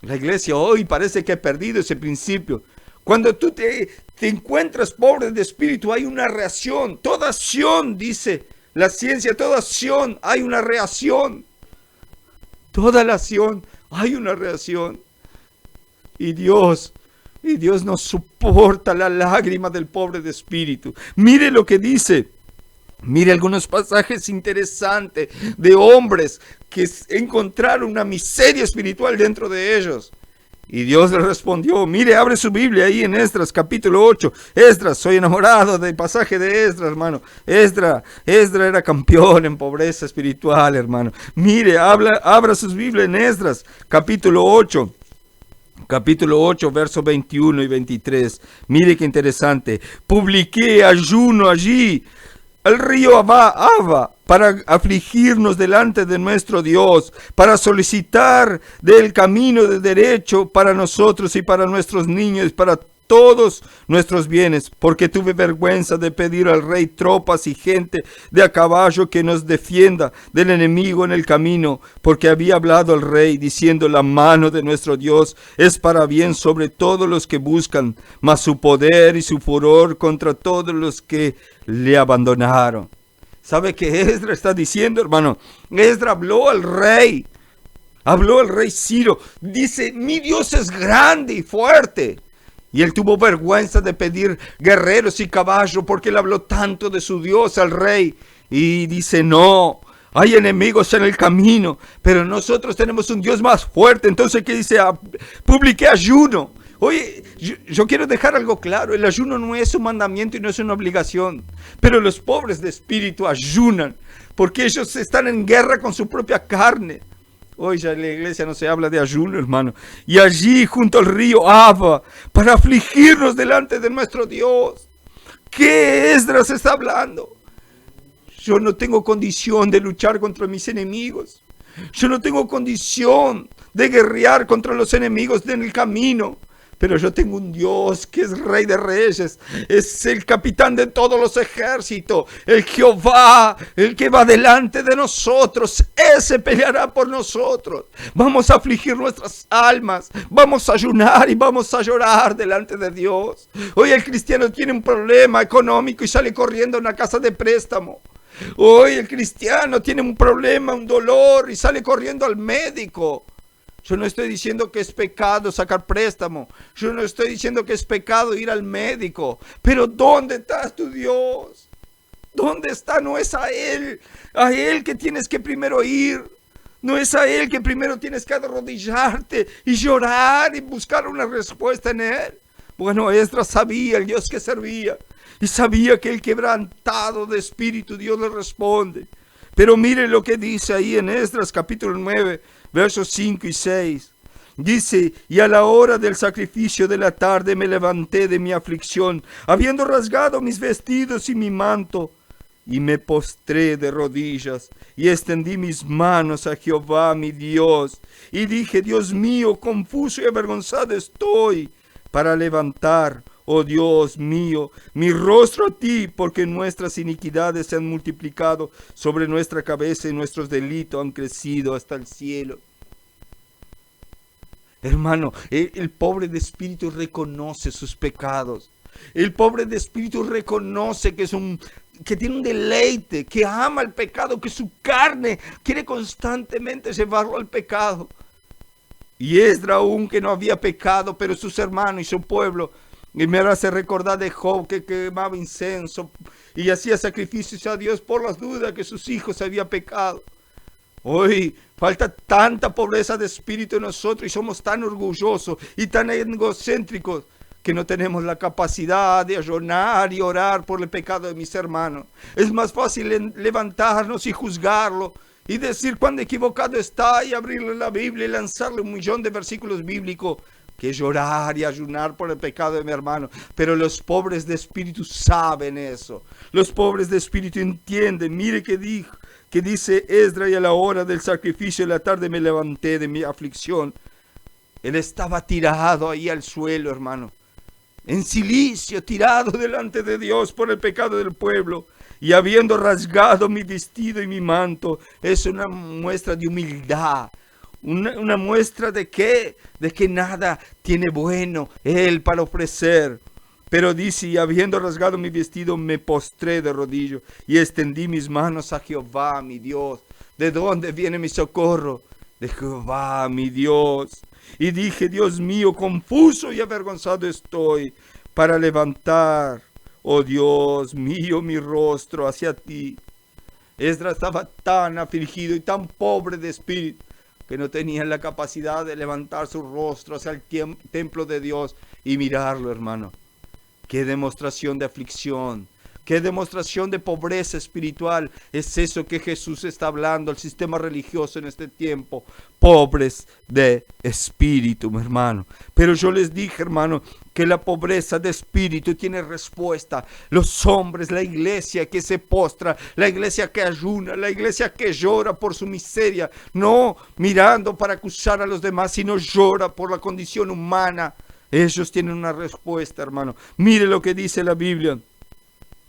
La iglesia hoy parece que ha perdido ese principio. Cuando tú te encuentras pobre de espíritu, hay una reacción. Toda acción, dice la ciencia, toda acción hay una reacción. Toda la acción hay una reacción. Y Dios no soporta la lágrima del pobre de espíritu. Mire lo que dice. Mire algunos pasajes interesantes de hombres que encontraron una miseria espiritual dentro de ellos. Y Dios le respondió, mire, abre su Biblia ahí en Esdras capítulo 8. Esdras, soy enamorado del pasaje de Esdras, hermano. Esdras era campeón en pobreza espiritual, hermano. Mire, abra sus Biblias en Esdras capítulo 8. Capítulo 8, versos 21 y 23. Mire qué interesante. Publiqué ayuno allí al río Ava para afligirnos delante de nuestro Dios, para solicitar del camino de derecho para nosotros y para nuestros niños, para todos nuestros bienes, porque tuve vergüenza de pedir al rey tropas y gente de a caballo que nos defienda del enemigo en el camino, porque había hablado el rey diciendo, la mano de nuestro Dios es para bien sobre todos los que buscan, mas su poder y su furor contra todos los que le abandonaron. ¿Sabe qué Esdras está diciendo, hermano? Esdras habló al rey Ciro, dice, mi Dios es grande y fuerte. Y él tuvo vergüenza de pedir guerreros y caballos porque él habló tanto de su Dios al rey. Y dice, no, hay enemigos en el camino, pero nosotros tenemos un Dios más fuerte. Entonces, ¿qué dice? Publiqué ayuno. Oye, yo quiero dejar algo claro. El ayuno no es un mandamiento y no es una obligación. Pero los pobres de espíritu ayunan porque ellos están en guerra con su propia carne. Hoy ya en la iglesia no se habla de ayuno, hermano. Y allí, junto al río Ava, para afligirnos delante de nuestro Dios. ¿Qué Esdras está hablando? Yo no tengo condición de luchar contra mis enemigos. Yo no tengo condición de guerrear contra los enemigos en el camino. Pero yo tengo un Dios que es Rey de Reyes, es el capitán de todos los ejércitos, el Jehová, el que va delante de nosotros, ese peleará por nosotros. Vamos a afligir nuestras almas, vamos a ayunar y vamos a llorar delante de Dios. Hoy el cristiano tiene un problema económico y sale corriendo a una casa de préstamo. Hoy el cristiano tiene un problema, un dolor y sale corriendo al médico. Yo no estoy diciendo que es pecado sacar préstamo. Yo no estoy diciendo que es pecado ir al médico. Pero ¿dónde está tu Dios? ¿Dónde está? No es a Él que tienes que primero ir. No es a Él que primero tienes que arrodillarte y llorar y buscar una respuesta en Él. Bueno, Esdras sabía el Dios que servía. Y sabía que el quebrantado de espíritu Dios le responde. Pero mire lo que dice ahí en Esdras capítulo 9. Versos 5 y 6. Dice, y a la hora del sacrificio de la tarde me levanté de mi aflicción, habiendo rasgado mis vestidos y mi manto, y me postré de rodillas, y extendí mis manos a Jehová mi Dios, y dije, Dios mío, confuso y avergonzado estoy, para levantar, oh Dios mío, mi rostro a ti, porque nuestras iniquidades se han multiplicado sobre nuestra cabeza y nuestros delitos han crecido hasta el cielo. Hermano, el pobre de espíritu reconoce sus pecados. El pobre de espíritu reconoce que tiene un deleite, que ama el pecado, que su carne quiere constantemente llevarlo al pecado. Y Esdras, aún que no había pecado, pero sus hermanos y su pueblo, y me hace recordar de Job que quemaba incienso y hacía sacrificios a Dios por las dudas que sus hijos habían pecado. Hoy falta tanta pobreza de espíritu en nosotros y somos tan orgullosos y tan egocéntricos que no tenemos la capacidad de ayunar y orar por el pecado de mis hermanos. Es más fácil levantarnos y juzgarlo y decir cuán equivocado está y abrirle la Biblia y lanzarle 1.000.000 de versículos bíblicos que llorar y ayunar por el pecado de mi hermano. Pero los pobres de espíritu saben eso. Los pobres de espíritu entienden. Mire que dice Esdras, y a la hora del sacrificio de la tarde me levanté de mi aflicción. Él estaba tirado ahí al suelo, hermano, en cilicio, tirado delante de Dios por el pecado del pueblo. Y habiendo rasgado mi vestido y mi manto, es una muestra de humildad. Una muestra de que nada tiene bueno Él para ofrecer. Pero dice, y habiendo rasgado mi vestido, me postré de rodillas y extendí mis manos a Jehová, mi Dios. ¿De dónde viene mi socorro? De Jehová, mi Dios. Y dije, Dios mío, confuso y avergonzado estoy para levantar, oh Dios mío, mi rostro hacia ti. Esdras estaba tan afligido y tan pobre de espíritu, que no tenían la capacidad de levantar su rostro hacia el templo de Dios y mirarlo, hermano. Qué demostración de aflicción, qué demostración de pobreza espiritual es eso que Jesús está hablando al sistema religioso en este tiempo. Pobres de espíritu, mi hermano. Pero yo les dije, hermano, que la pobreza de espíritu tiene respuesta. Los hombres, la iglesia que se postra, la iglesia que ayuna, la iglesia que llora por su miseria, no mirando para acusar a los demás, sino llora por la condición humana. Ellos tienen una respuesta, hermano. Mire lo que dice la Biblia.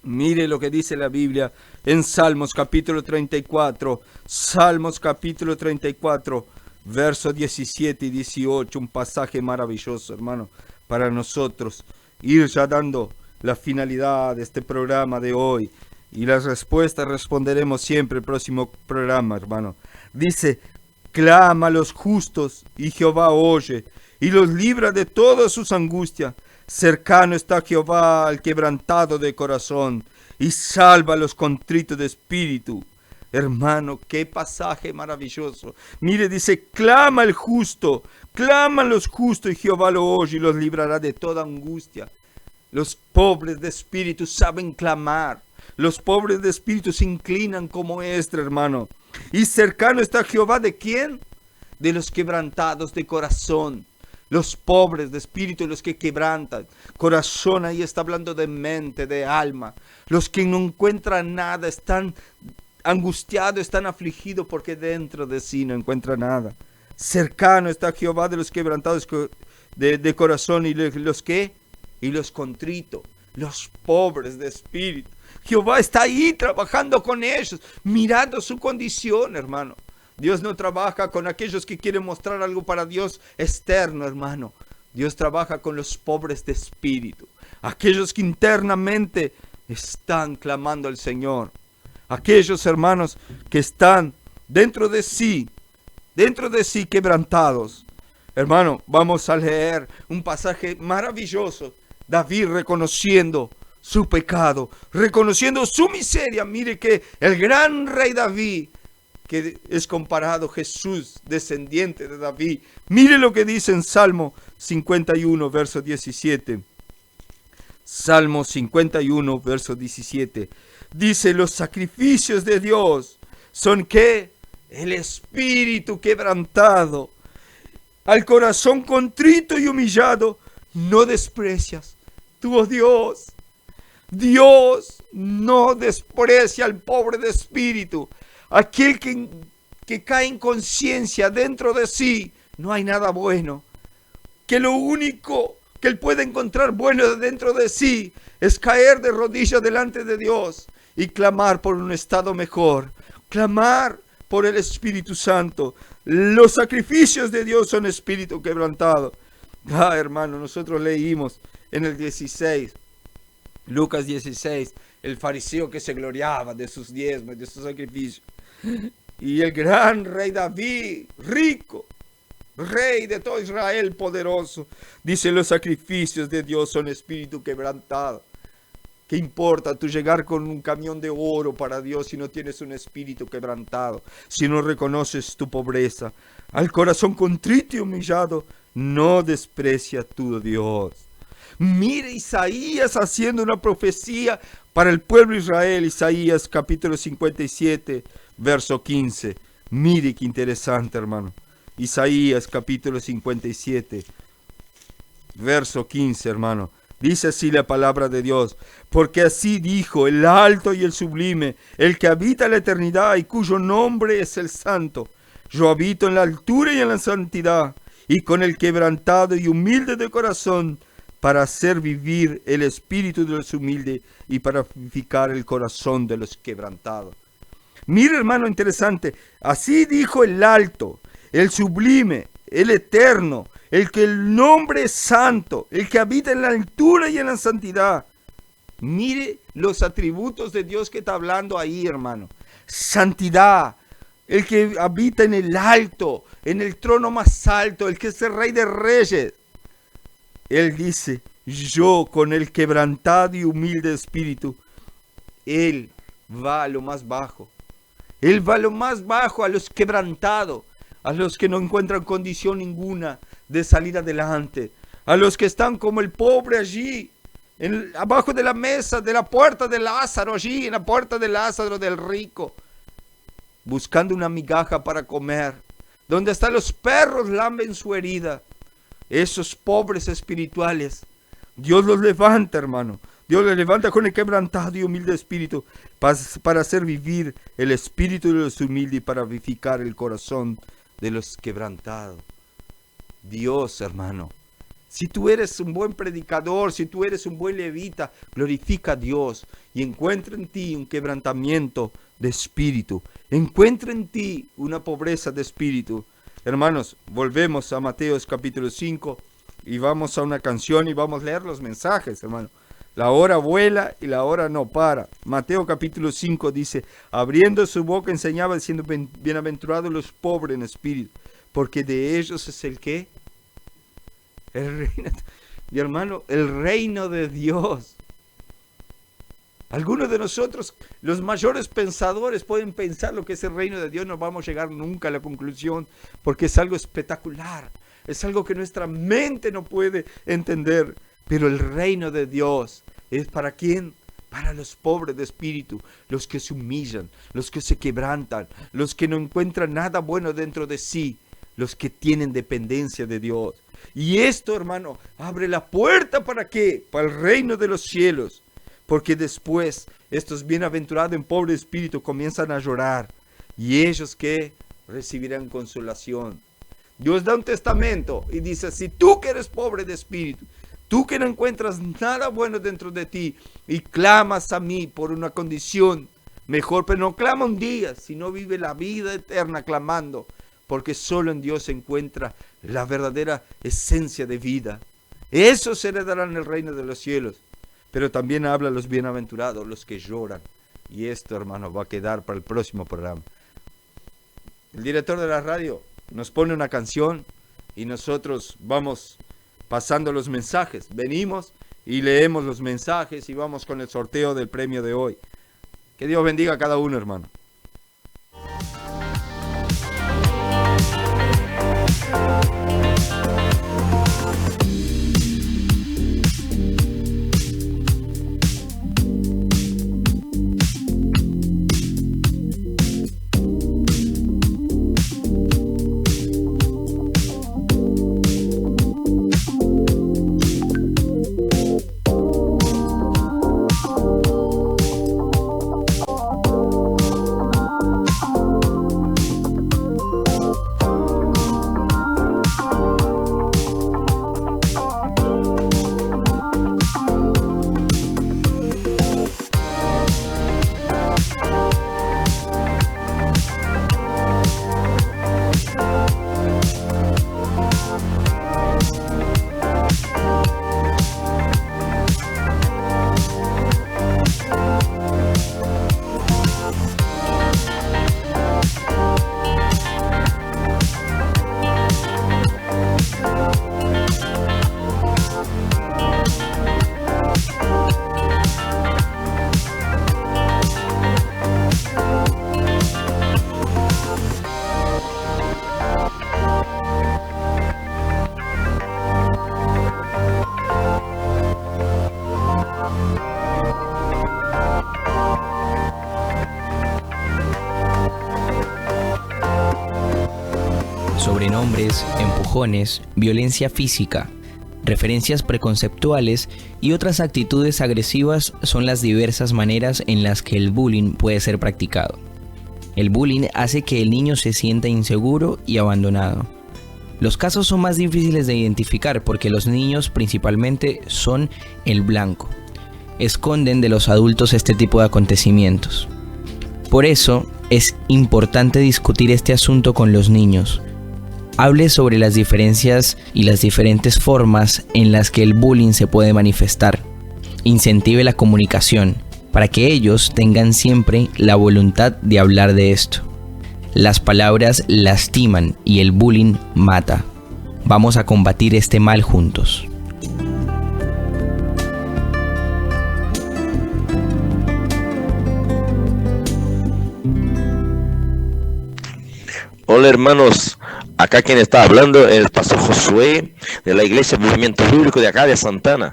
Mire lo que dice la Biblia en Salmos capítulo 34. Salmos capítulo 34, versos 17 y 18. Un pasaje maravilloso, hermano, para nosotros ir ya dando la finalidad de este programa de hoy. Y las respuestas responderemos siempre el próximo programa, hermano. Dice, clama a los justos y Jehová oye y los libra de todas sus angustias. Cercano está Jehová al quebrantado de corazón y salva a los contritos de espíritu. Hermano, qué pasaje maravilloso. Mire, dice, clama el justo, claman los justos y Jehová lo oye y los librará de toda angustia. Los pobres de espíritu saben clamar. Los pobres de espíritu se inclinan como hermano. Y cercano está Jehová, ¿de quién? De los quebrantados de corazón. Los pobres de espíritu, los que quebrantan corazón, ahí está hablando de mente, de alma. Los que no encuentran nada, están angustiados, están afligidos porque dentro de sí no encuentran nada. Cercano está Jehová de los quebrantados de corazón y los que, y los contritos, los pobres de espíritu. Jehová está ahí trabajando con ellos, mirando su condición, hermano. Dios no trabaja con aquellos que quieren mostrar algo para Dios externo, hermano. Dios trabaja con los pobres de espíritu, aquellos que internamente están clamando al Señor. Aquellos hermanos que están dentro de sí quebrantados. Hermano, vamos a leer un pasaje maravilloso. David reconociendo su pecado, reconociendo su miseria. Mire que el gran rey David, que es comparado Jesús, descendiente de David. Mire lo que dice en Salmo 51, verso 17. Salmo 51, verso 17. Dice, los sacrificios de Dios son ¿qué? El espíritu quebrantado. Al corazón contrito y humillado no desprecias. Tú, oh Dios, Dios no desprecia al pobre de espíritu. Aquel que cae en conciencia dentro de sí, no hay nada bueno. Que lo único que él puede encontrar bueno dentro de sí es caer de rodillas delante de Dios y clamar por un estado mejor. Clamar por el Espíritu Santo. Los sacrificios de Dios son espíritu quebrantado. Hermano, nosotros leímos en el 16, Lucas 16, el fariseo que se gloriaba de sus diezmos, de sus sacrificios. Y el gran rey David, rico, rey de todo Israel, poderoso, dice, los sacrificios de Dios son espíritu quebrantado. ¿Qué importa tú llegar con un camión de oro para Dios si no tienes un espíritu quebrantado? Si no reconoces tu pobreza. Al corazón contrito y humillado, no desprecia tu Dios. Mire Isaías haciendo una profecía para el pueblo de Israel. Isaías capítulo 57, verso 15. Mire qué interesante, hermano. Isaías capítulo 57, verso 15, hermano. Dice así la palabra de Dios, porque así dijo el alto y el sublime, el que habita la eternidad y cuyo nombre es el santo. Yo habito en la altura y en la santidad, y con el quebrantado y humilde de corazón, para hacer vivir el espíritu de los humildes y para vivificar el corazón de los quebrantados. Mire, hermano, interesante. Así dijo el alto, el sublime, el eterno, el que el nombre es santo, el que habita en la altura y en la santidad. Mire los atributos de Dios que está hablando ahí, hermano. Santidad, el que habita en el alto, en el trono más alto, el que es el rey de reyes. Él dice, yo con el quebrantado y humilde espíritu, Él va a lo más bajo. Él va a lo más bajo, a los quebrantados. a los que no encuentran condición ninguna de salir adelante, a los que están como el pobre allí, abajo de la mesa, de la puerta de Lázaro, allí en la puerta de Lázaro del rico, buscando una migaja para comer, donde hasta los perros lamben su herida. Esos pobres espirituales, Dios los levanta, hermano. Dios los levanta con el quebrantado y humilde espíritu para hacer vivir el espíritu de los humildes y para vivificar el corazón de los quebrantados. Dios, hermano, si tú eres un buen predicador, si tú eres un buen levita, glorifica a Dios y encuentra en ti un quebrantamiento de espíritu. Encuentra en ti una pobreza de espíritu. Hermanos, volvemos a Mateo capítulo 5 y vamos a una canción y vamos a leer los mensajes, hermano. La hora vuela y la hora no para. Mateo capítulo 5 dice, abriendo su boca enseñaba diciendo, bienaventurados los pobres en espíritu, porque de ellos es el ¿qué? El reino, mi hermano, el reino de Dios. Algunos de nosotros, los mayores pensadores, pueden pensar lo que es el reino de Dios. No vamos a llegar nunca a la conclusión, porque es algo espectacular. Es algo que nuestra mente no puede entender. Pero el reino de Dios es ¿para quién? Para los pobres de espíritu, los que se humillan, los que se quebrantan, los que no encuentran nada bueno dentro de sí, los que tienen dependencia de Dios. Y esto, hermano, abre la puerta ¿para qué? Para el reino de los cielos. Porque después estos bienaventurados en pobre espíritu comienzan a llorar. Y ellos que recibirán consolación. Dios da un testamento y dice, si tú que eres pobre de espíritu, tú que no encuentras nada bueno dentro de ti y clamas a mí por una condición mejor, pero no clama un día, sino vive la vida eterna clamando, porque solo en Dios se encuentra la verdadera esencia de vida. Esos heredarán el reino de los cielos. Pero también habla los bienaventurados, los que lloran. Y esto, hermano, va a quedar para el próximo programa. El director de la radio nos pone una canción y nosotros vamos pasando los mensajes. Venimos y leemos los mensajes y vamos con el sorteo del premio de hoy. Que Dios bendiga a cada uno, hermano. Sobrenombres, empujones, violencia física, referencias preconceptuales y otras actitudes agresivas son las diversas maneras en las que el bullying puede ser practicado. El bullying hace que el niño se sienta inseguro y abandonado. Los casos son más difíciles de identificar porque los niños principalmente son el blanco. Esconden de los adultos este tipo de acontecimientos. Por eso es importante discutir este asunto con los niños. Hable sobre las diferencias y las diferentes formas en las que el bullying se puede manifestar. Incentive la comunicación para que ellos tengan siempre la voluntad de hablar de esto. Las palabras lastiman y el bullying mata. Vamos a combatir este mal juntos. Hola hermanos, Acá quien está hablando es el pastor Josué de la Iglesia Movimiento Bíblico de acá de Santana.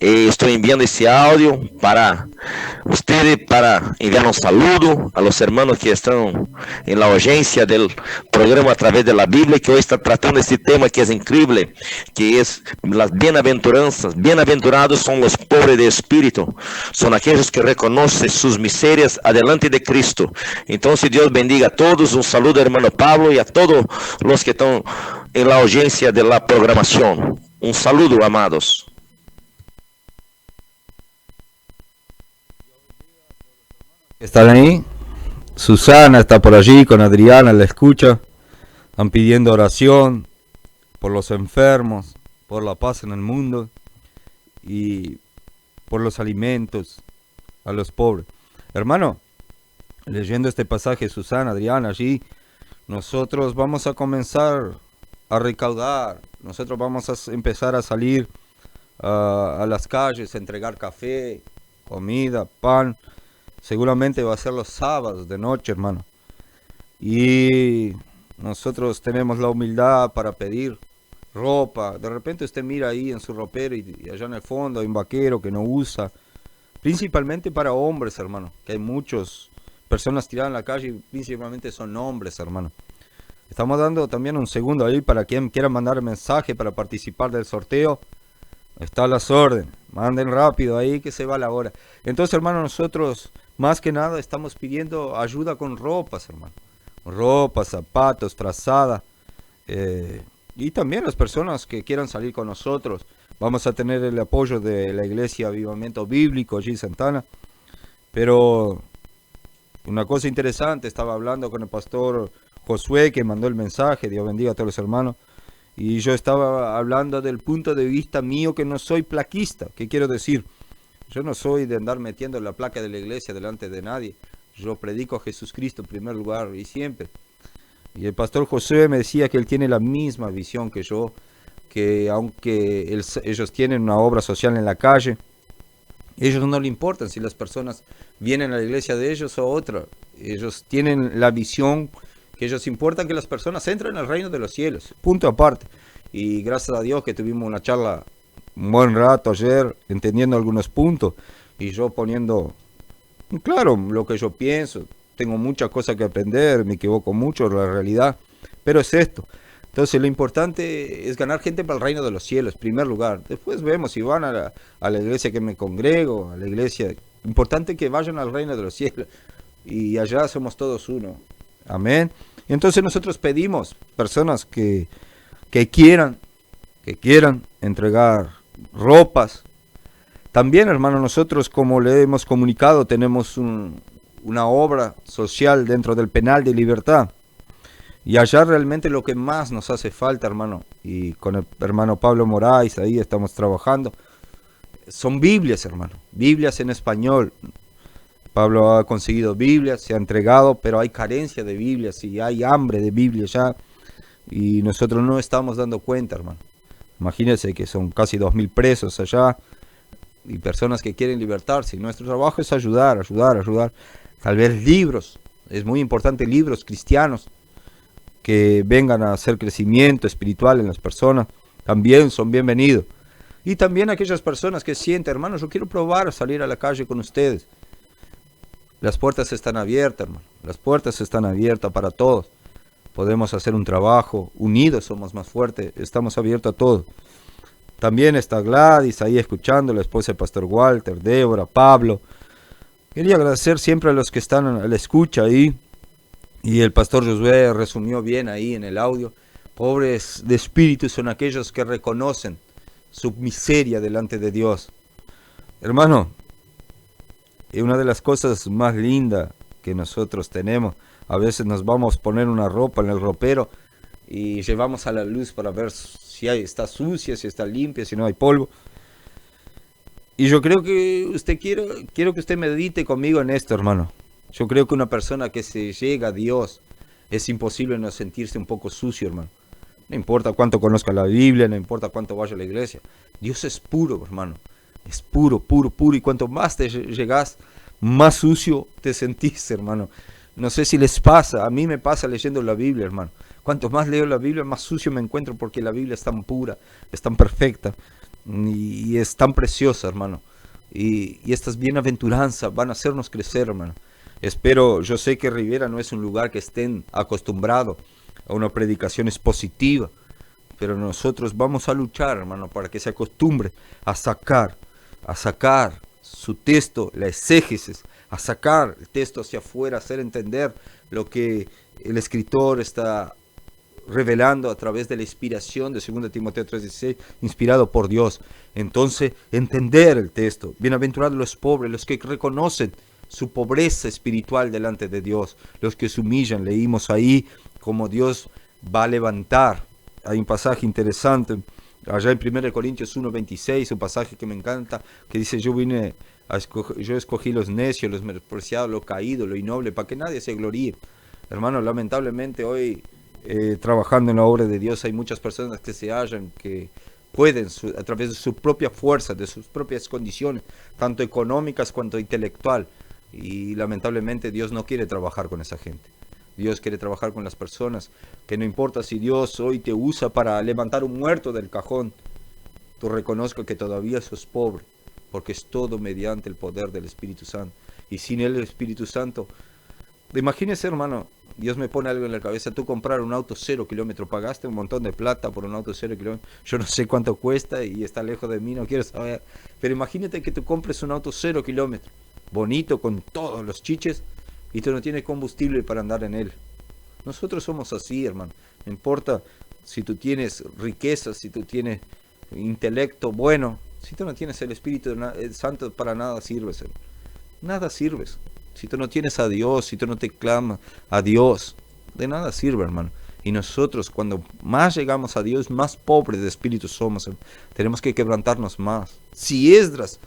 Estoy enviando ese audio para ustedes, para enviar un saludo a los hermanos que están en la audiencia del programa a través de la Biblia, que hoy está tratando este tema que es increíble, que es las bienaventuranzas. Bienaventurados son los pobres de espíritu, son aquellos que reconocen sus miserias adelante de Cristo. Entonces Dios bendiga a todos, un saludo hermano Pablo y a todos los que están en la audiencia de la programación. Un saludo, amados. ¿Están ahí? Susana está por allí con Adriana, la escucha. Están pidiendo oración por los enfermos, por la paz en el mundo y por los alimentos a los pobres. Hermano, leyendo este pasaje, Susana, Adriana, allí, nosotros vamos a comenzar a recaudar, nosotros vamos a empezar a salir a las calles, a entregar café, comida, pan. Seguramente va a ser los sábados de noche, hermano. Y nosotros tenemos la humildad para pedir ropa. De repente usted mira ahí en su ropero y allá en el fondo hay un vaquero que no usa. Principalmente para hombres, hermano. Que hay muchas personas tiradas en la calle y principalmente son hombres, hermano. Estamos dando también un segundo ahí para quien quiera mandar mensaje para participar del sorteo. Está las órdenes. Manden rápido ahí que se va la hora. Entonces, hermano, nosotros más que nada estamos pidiendo ayuda con ropas, hermano. Ropas, zapatos, frazada. Y también las personas que quieran salir con nosotros. Vamos a tener el apoyo de la Iglesia Avivamiento Bíblico allí en Santana. Pero una cosa interesante, estaba hablando con el pastor Josué que mandó el mensaje. Dios bendiga a todos los hermanos. Y yo estaba hablando del punto de vista mío, que no soy plaquista. ¿Qué quiero decir? Yo no soy de andar metiendo la placa de la iglesia delante de nadie. Yo predico a Jesucristo en primer lugar y siempre. Y el pastor José me decía que él tiene la misma visión que yo, que aunque ellos tienen una obra social en la calle, ellos no le importan si las personas vienen a la iglesia de ellos o otra. Ellos tienen la visión que ellos importan que las personas entren al reino de los cielos. Punto aparte. Y gracias a Dios que tuvimos una charla un buen rato ayer, entendiendo algunos puntos, y yo poniendo claro lo que yo pienso. Tengo muchas cosas que aprender, me equivoco mucho, la realidad, pero es esto. Entonces lo importante es ganar gente para el reino de los cielos, en primer lugar. Después vemos si van a la iglesia que me congrego, a la iglesia. Importante que vayan al reino de los cielos, y allá somos todos uno. Amén. Y entonces nosotros pedimos personas que quieran entregar ropas. También, hermano, nosotros, como le hemos comunicado, tenemos una obra social dentro del penal de Libertad. Y allá realmente lo que más nos hace falta, hermano, y con el hermano Pablo Moraes ahí estamos trabajando, son Biblias, hermano, Biblias en español. Pablo ha conseguido Biblias, se ha entregado, pero hay carencia de Biblias y hay hambre de Biblias ya. Y nosotros no estamos dando cuenta, hermano. Imagínense que son casi 2000 presos allá y personas que quieren libertarse. Y nuestro trabajo es ayudar. Tal vez libros, es muy importante libros cristianos que vengan a hacer crecimiento espiritual en las personas. También son bienvenidos. Y también aquellas personas que sienten, hermano, yo quiero probar salir a la calle con ustedes. Las puertas están abiertas, hermano. Las puertas están abiertas para todos. Podemos hacer un trabajo. Unidos somos más fuertes. Estamos abiertos a todo. También está Gladys ahí escuchando, la esposa del pastor Walter, Débora, Pablo. Quería agradecer siempre a los que están a la escucha ahí. Y el pastor Josué resumió bien ahí en el audio. Pobres de espíritu son aquellos que reconocen su miseria delante de Dios. Hermano, y una de las cosas más lindas que nosotros tenemos, a veces nos vamos a poner una ropa en el ropero y llevamos a la luz para ver si está sucia, si está limpia, si no hay polvo. Y yo creo que quiero que usted medite conmigo en esto, hermano. Yo creo que una persona que se llega a Dios, es imposible no sentirse un poco sucio, hermano. No importa cuánto conozca la Biblia, no importa cuánto vaya a la iglesia. Dios es puro, hermano. Es puro, puro, puro. Y cuanto más te llegas, más sucio te sentís, hermano. No sé si les pasa. A mí me pasa leyendo la Biblia, hermano. Cuanto más leo la Biblia, más sucio me encuentro, porque la Biblia es tan pura, es tan perfecta y es tan preciosa, hermano. Y estas bienaventuranzas van a hacernos crecer, hermano. Espero, yo sé que Rivera no es un lugar que estén acostumbrados a una predicación expositiva, pero nosotros vamos a luchar, hermano, para que se acostumbre a sacar su texto, la exégesis, a sacar el texto hacia afuera, hacer entender lo que el escritor está revelando a través de la inspiración de 2 Timoteo 3:16, inspirado por Dios. Entonces, entender el texto. Bienaventurados los pobres, los que reconocen su pobreza espiritual delante de Dios, los que se humillan. Leímos ahí cómo Dios va a levantar. Hay un pasaje interesante allá en 1 Corintios 1:26, un pasaje que me encanta, que dice: yo escogí los necios, los menospreciados, lo caído, lo innoble, para que nadie se gloríe. Hermano, lamentablemente hoy, trabajando en la obra de Dios, hay muchas personas que se hallan, que pueden, a través de su propia fuerza, de sus propias condiciones, tanto económicas cuanto intelectual, y lamentablemente Dios no quiere trabajar con esa gente. Dios quiere trabajar con las personas, que no importa si Dios hoy te usa para levantar un muerto del cajón, tú reconozcas que todavía sos pobre, porque es todo mediante el poder del Espíritu Santo. Y sin el Espíritu Santo, imagínese, hermano, Dios me pone algo en la cabeza: tú comprar un auto 0 kilómetros, pagaste un montón de plata por un auto 0 kilómetros, yo no sé cuánto cuesta y está lejos de mí, no quiero saber, pero imagínate que tú compres un auto 0 kilómetros, bonito, con todos los chiches, y tú no tienes combustible para andar en él. Nosotros somos así, hermano. No importa si tú tienes riqueza, si tú tienes intelecto bueno, si tú no tienes el Espíritu Santo, para nada sirves, hermano. Nada sirves. Si tú no tienes a Dios, si tú no te clamas a Dios, de nada sirve, hermano. Y nosotros, cuando más llegamos a Dios, más pobres de espíritu somos, hermano. Tenemos que quebrantarnos más. Si Esdras,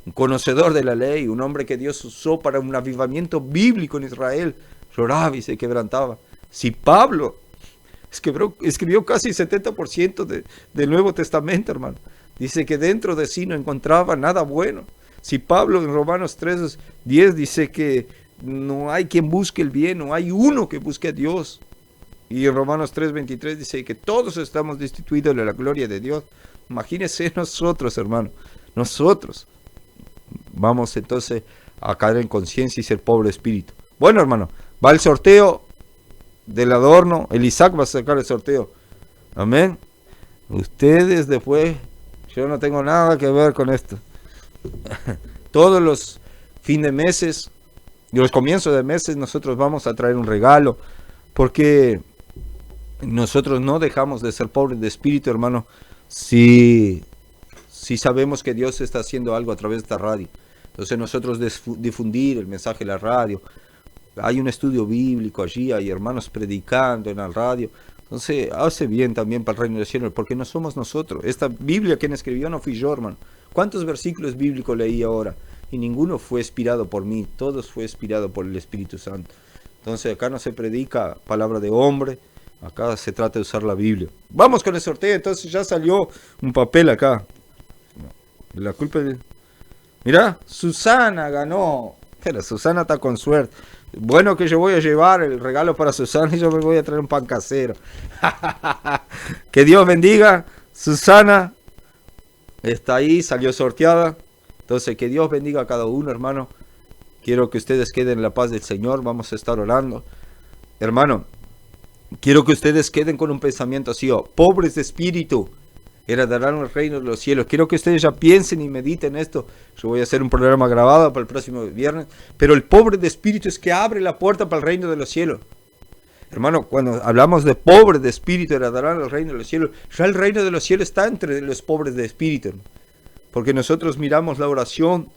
un conocedor de la ley, un hombre que Dios usó para un avivamiento bíblico en Israel, lloraba y se quebrantaba. Si Pablo escribió casi 70% del Nuevo Testamento, hermano, dice que dentro de sí no encontraba nada bueno. Si Pablo en Romanos 3:10 dice que no hay quien busque el bien, no hay uno que busque a Dios. Y en Romanos 3:23 dice que todos estamos destituidos de la gloria de Dios. Imagínense nosotros, hermano. Nosotros vamos entonces a caer en conciencia y ser pobre de espíritu. Bueno, hermano, va el sorteo del adorno. El Isaac va a sacar el sorteo. Amén. Ustedes después, yo no tengo nada que ver con esto. Todos los fines de meses y los comienzos de meses nosotros vamos a traer un regalo, porque nosotros no dejamos de ser pobres de espíritu, hermano, si sabemos que Dios está haciendo algo a través de esta radio. Entonces nosotros difundir el mensaje de la radio. Hay un estudio bíblico allí, hay hermanos predicando en la radio. Entonces hace bien también para el reino de los cielos, porque no somos nosotros. Esta Biblia, quien escribió, no fui yo, hermano. ¿Cuántos versículos bíblicos leí ahora? Y ninguno fue inspirado por mí, todos fue inspirado por el Espíritu Santo. Entonces acá no se predica palabra de hombre, acá se trata de usar la Biblia. Vamos con el sorteo. Entonces ya salió un papel acá. La culpa es... Mirá, Susana ganó. Pero Susana está con suerte. Bueno, que yo voy a llevar el regalo para Susana y yo me voy a traer un pan casero. Que Dios bendiga. Susana está ahí, salió sorteada. Entonces, que Dios bendiga a cada uno, hermano. Quiero que ustedes queden en la paz del Señor. Vamos a estar orando. Hermano, quiero que ustedes queden con un pensamiento así: pobres de espíritu heredarán el reino de los cielos. Quiero que ustedes ya piensen y mediten esto. Yo voy a hacer un programa grabado para el próximo viernes. Pero el pobre de espíritu es que abre la puerta para el reino de los cielos. Hermano, cuando hablamos de pobres de espíritu heredarán el reino de los cielos, ya el reino de los cielos está entre los pobres de espíritu. Porque nosotros miramos la oración,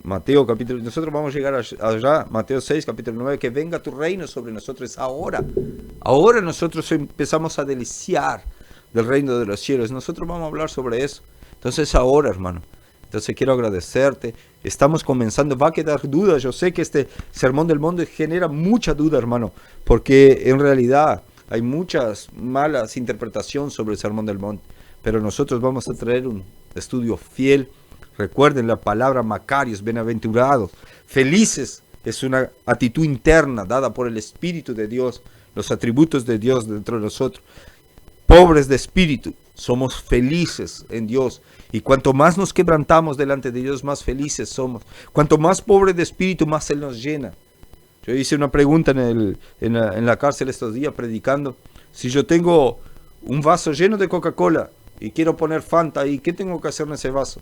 Mateo capítulo, nosotros vamos a llegar allá, Mateo 6 capítulo 9, que venga tu reino sobre nosotros ahora. Ahora nosotros empezamos a deliciar del reino de los cielos. Nosotros vamos a hablar sobre eso. Entonces ahora, hermano, entonces quiero agradecerte. Estamos comenzando, va a quedar dudas. Yo sé que este sermón del monte genera mucha duda, hermano, porque en realidad hay muchas malas interpretaciones sobre el sermón del monte, pero nosotros vamos a traer un estudio fiel. Recuerden la palabra Macarios, bienaventurados, felices. Es una actitud interna dada por el Espíritu de Dios. los atributos de Dios dentro de nosotros. Pobres de espíritu, somos felices en Dios. Y cuanto más nos quebrantamos delante de Dios, más felices somos. Cuanto más pobres de espíritu, más Él nos llena. Yo hice una pregunta en la cárcel estos días predicando. Si yo tengo un vaso lleno de Coca-Cola y quiero poner Fanta ahí, ¿qué tengo que hacer en ese vaso?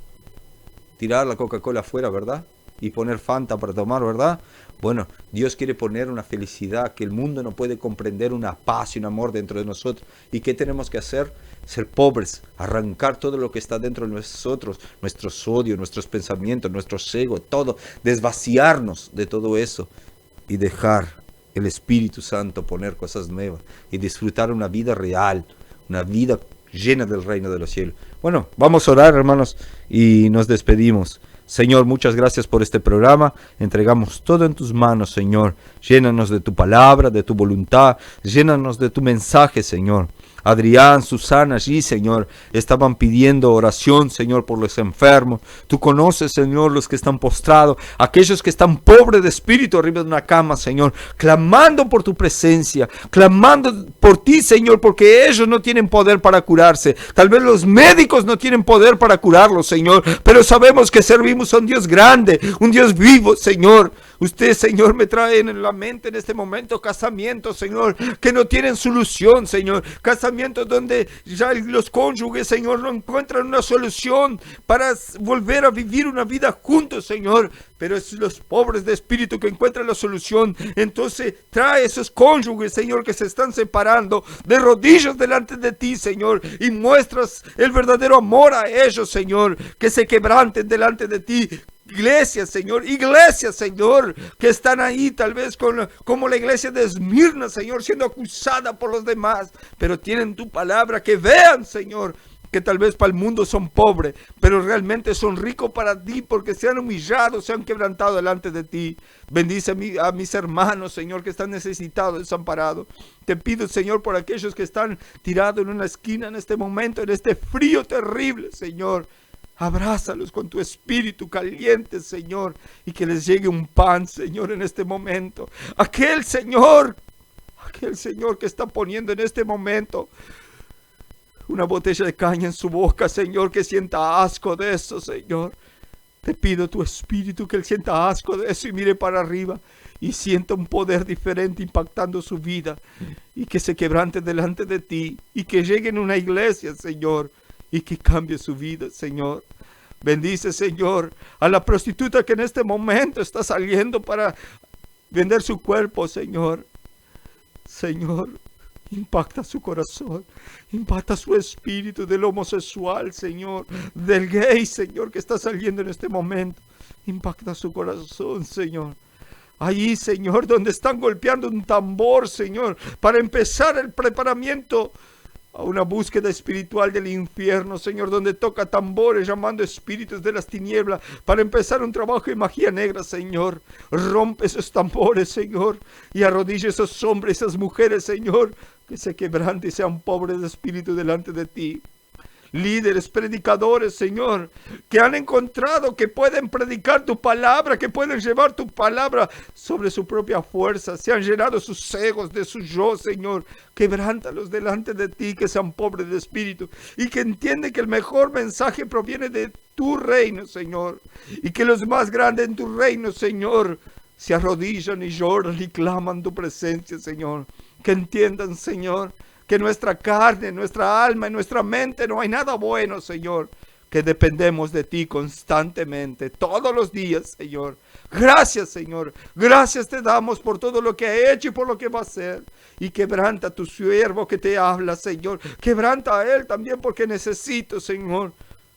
Tirar la Coca-Cola afuera, ¿verdad? Y poner Fanta para tomar, ¿verdad? Bueno, Dios quiere poner una felicidad que el mundo no puede comprender, una paz y un amor dentro de nosotros. ¿Y qué tenemos que hacer? Ser pobres, arrancar todo lo que está dentro de nosotros, nuestros odios, nuestros pensamientos, nuestros egos, todo, desvaciarnos de todo eso y dejar el Espíritu Santo poner cosas nuevas y disfrutar una vida real, una vida llena del reino de los cielos. Bueno, vamos a orar, hermanos, y nos despedimos. Señor, muchas gracias por este programa. Entregamos todo en tus manos, Señor. Llénanos de tu palabra, de tu voluntad. Llénanos de tu mensaje, Señor. Adrián, Susana, allí, Señor, estaban pidiendo oración, Señor, por los enfermos. Tú conoces, Señor, los que están postrados, aquellos que están pobres de espíritu arriba de una cama, Señor, clamando por tu presencia, clamando por ti, Señor, porque ellos no tienen poder para curarse. Tal vez los médicos no tienen poder para curarlos, Señor, pero sabemos que servimos a un Dios grande, un Dios vivo, Señor. Usted, Señor, me trae en la mente en este momento casamientos, Señor, que no tienen solución, Señor. Casamientos donde ya los cónyuges, Señor, no encuentran una solución para volver a vivir una vida juntos, Señor. Pero es los pobres de espíritu que encuentran la solución. Entonces trae esos cónyuges, Señor, que se están separando de rodillas delante de ti, Señor. Y muestras el verdadero amor a ellos, Señor. Que se quebranten delante de ti. Iglesias, Señor, que están ahí tal vez como la iglesia de Esmirna, Señor, siendo acusada por los demás, pero tienen tu palabra, que vean, Señor, que tal vez para el mundo son pobres, pero realmente son ricos para ti, porque se han humillado, se han quebrantado delante de ti. Bendice a mis hermanos, Señor, que están necesitados, desamparados. Te pido, Señor, por aquellos que están tirados en una esquina en este momento, en este frío terrible, Señor. Abrázalos con tu espíritu caliente, Señor, y que les llegue un pan, Señor, en este momento. Aquel Señor que está poniendo en este momento una botella de caña en su boca, Señor, que sienta asco de eso, Señor. Te pido tu espíritu que él sienta asco de eso y mire para arriba y sienta un poder diferente impactando su vida y que se quebrante delante de ti y que llegue en una iglesia, Señor, y que cambie su vida, Señor. Bendice, Señor, a la prostituta que en este momento está saliendo para vender su cuerpo, Señor. Señor, impacta su corazón, impacta su espíritu del homosexual, Señor, del gay, Señor, que está saliendo en este momento. Impacta su corazón, Señor. Ahí, Señor, donde están golpeando un tambor, Señor, para empezar el preparamiento a una búsqueda espiritual del infierno, Señor, donde toca tambores llamando espíritus de las tinieblas para empezar un trabajo de magia negra, Señor. Rompe esos tambores, Señor, y arrodilla a esos hombres, esas mujeres, Señor, que se quebranten y sean pobres de espíritu delante de ti. Líderes, predicadores, Señor, que han encontrado que pueden predicar tu palabra, que pueden llevar tu palabra sobre su propia fuerza. Se han llenado sus egos de su yo, Señor. Quebrántalos delante de ti, que sean pobres de espíritu y que entienden que el mejor mensaje proviene de tu reino, Señor. Y que los más grandes en tu reino, Señor, se arrodillan y lloran y claman tu presencia, Señor. Que entiendan, Señor, que nuestra carne, nuestra alma y nuestra mente no hay nada bueno, Señor. Que dependemos de ti constantemente, todos los días, Señor. Gracias, Señor. Gracias te damos por todo lo que ha hecho y por lo que va a hacer. Y quebranta a tu siervo que te habla, Señor. Quebranta a él también porque necesito, Señor,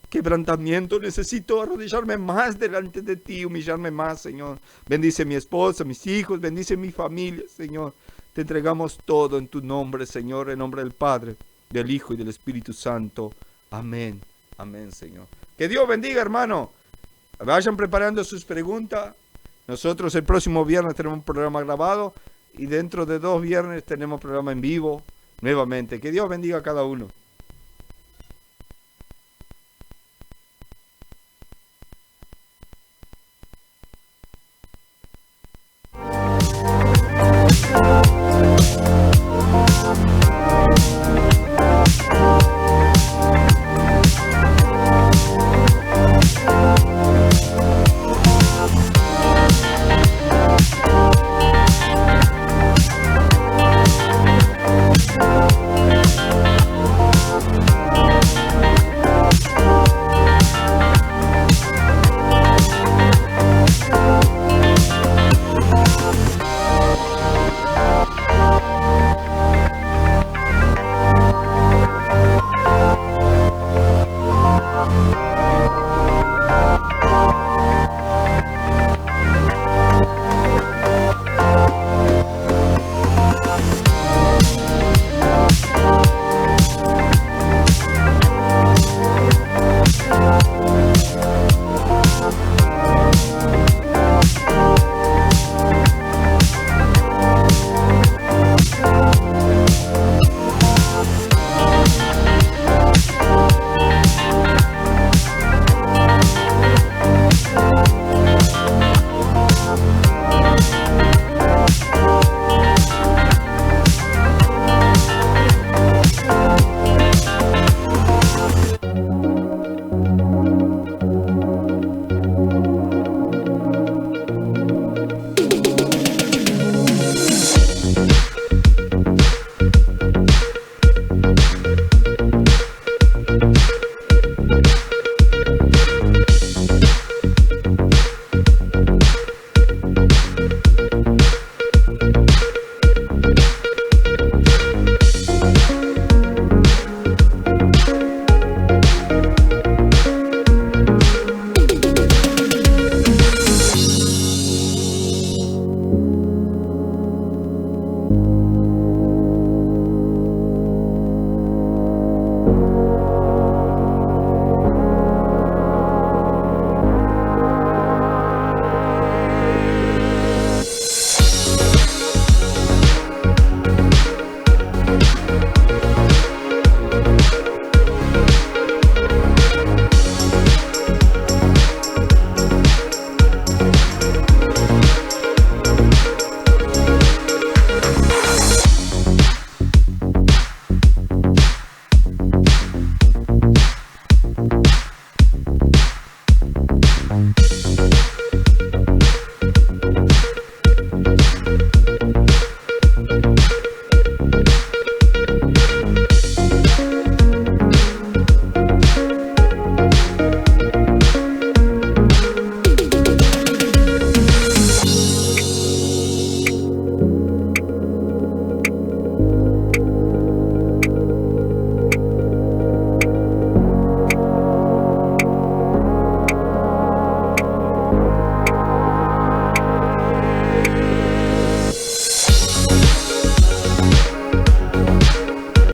quebrantamiento. Necesito arrodillarme más delante de ti, humillarme más, Señor. Bendice a mi esposa, a mis hijos, bendice a mi familia, Señor. Te entregamos todo en tu nombre, Señor, en nombre del Padre, del Hijo y del Espíritu Santo. Amén. Amén, Señor. Que Dios bendiga, hermano. Vayan preparando sus preguntas. Nosotros el próximo viernes tenemos un programa grabado y dentro de 2 viernes tenemos programa en vivo nuevamente. Que Dios bendiga a cada uno.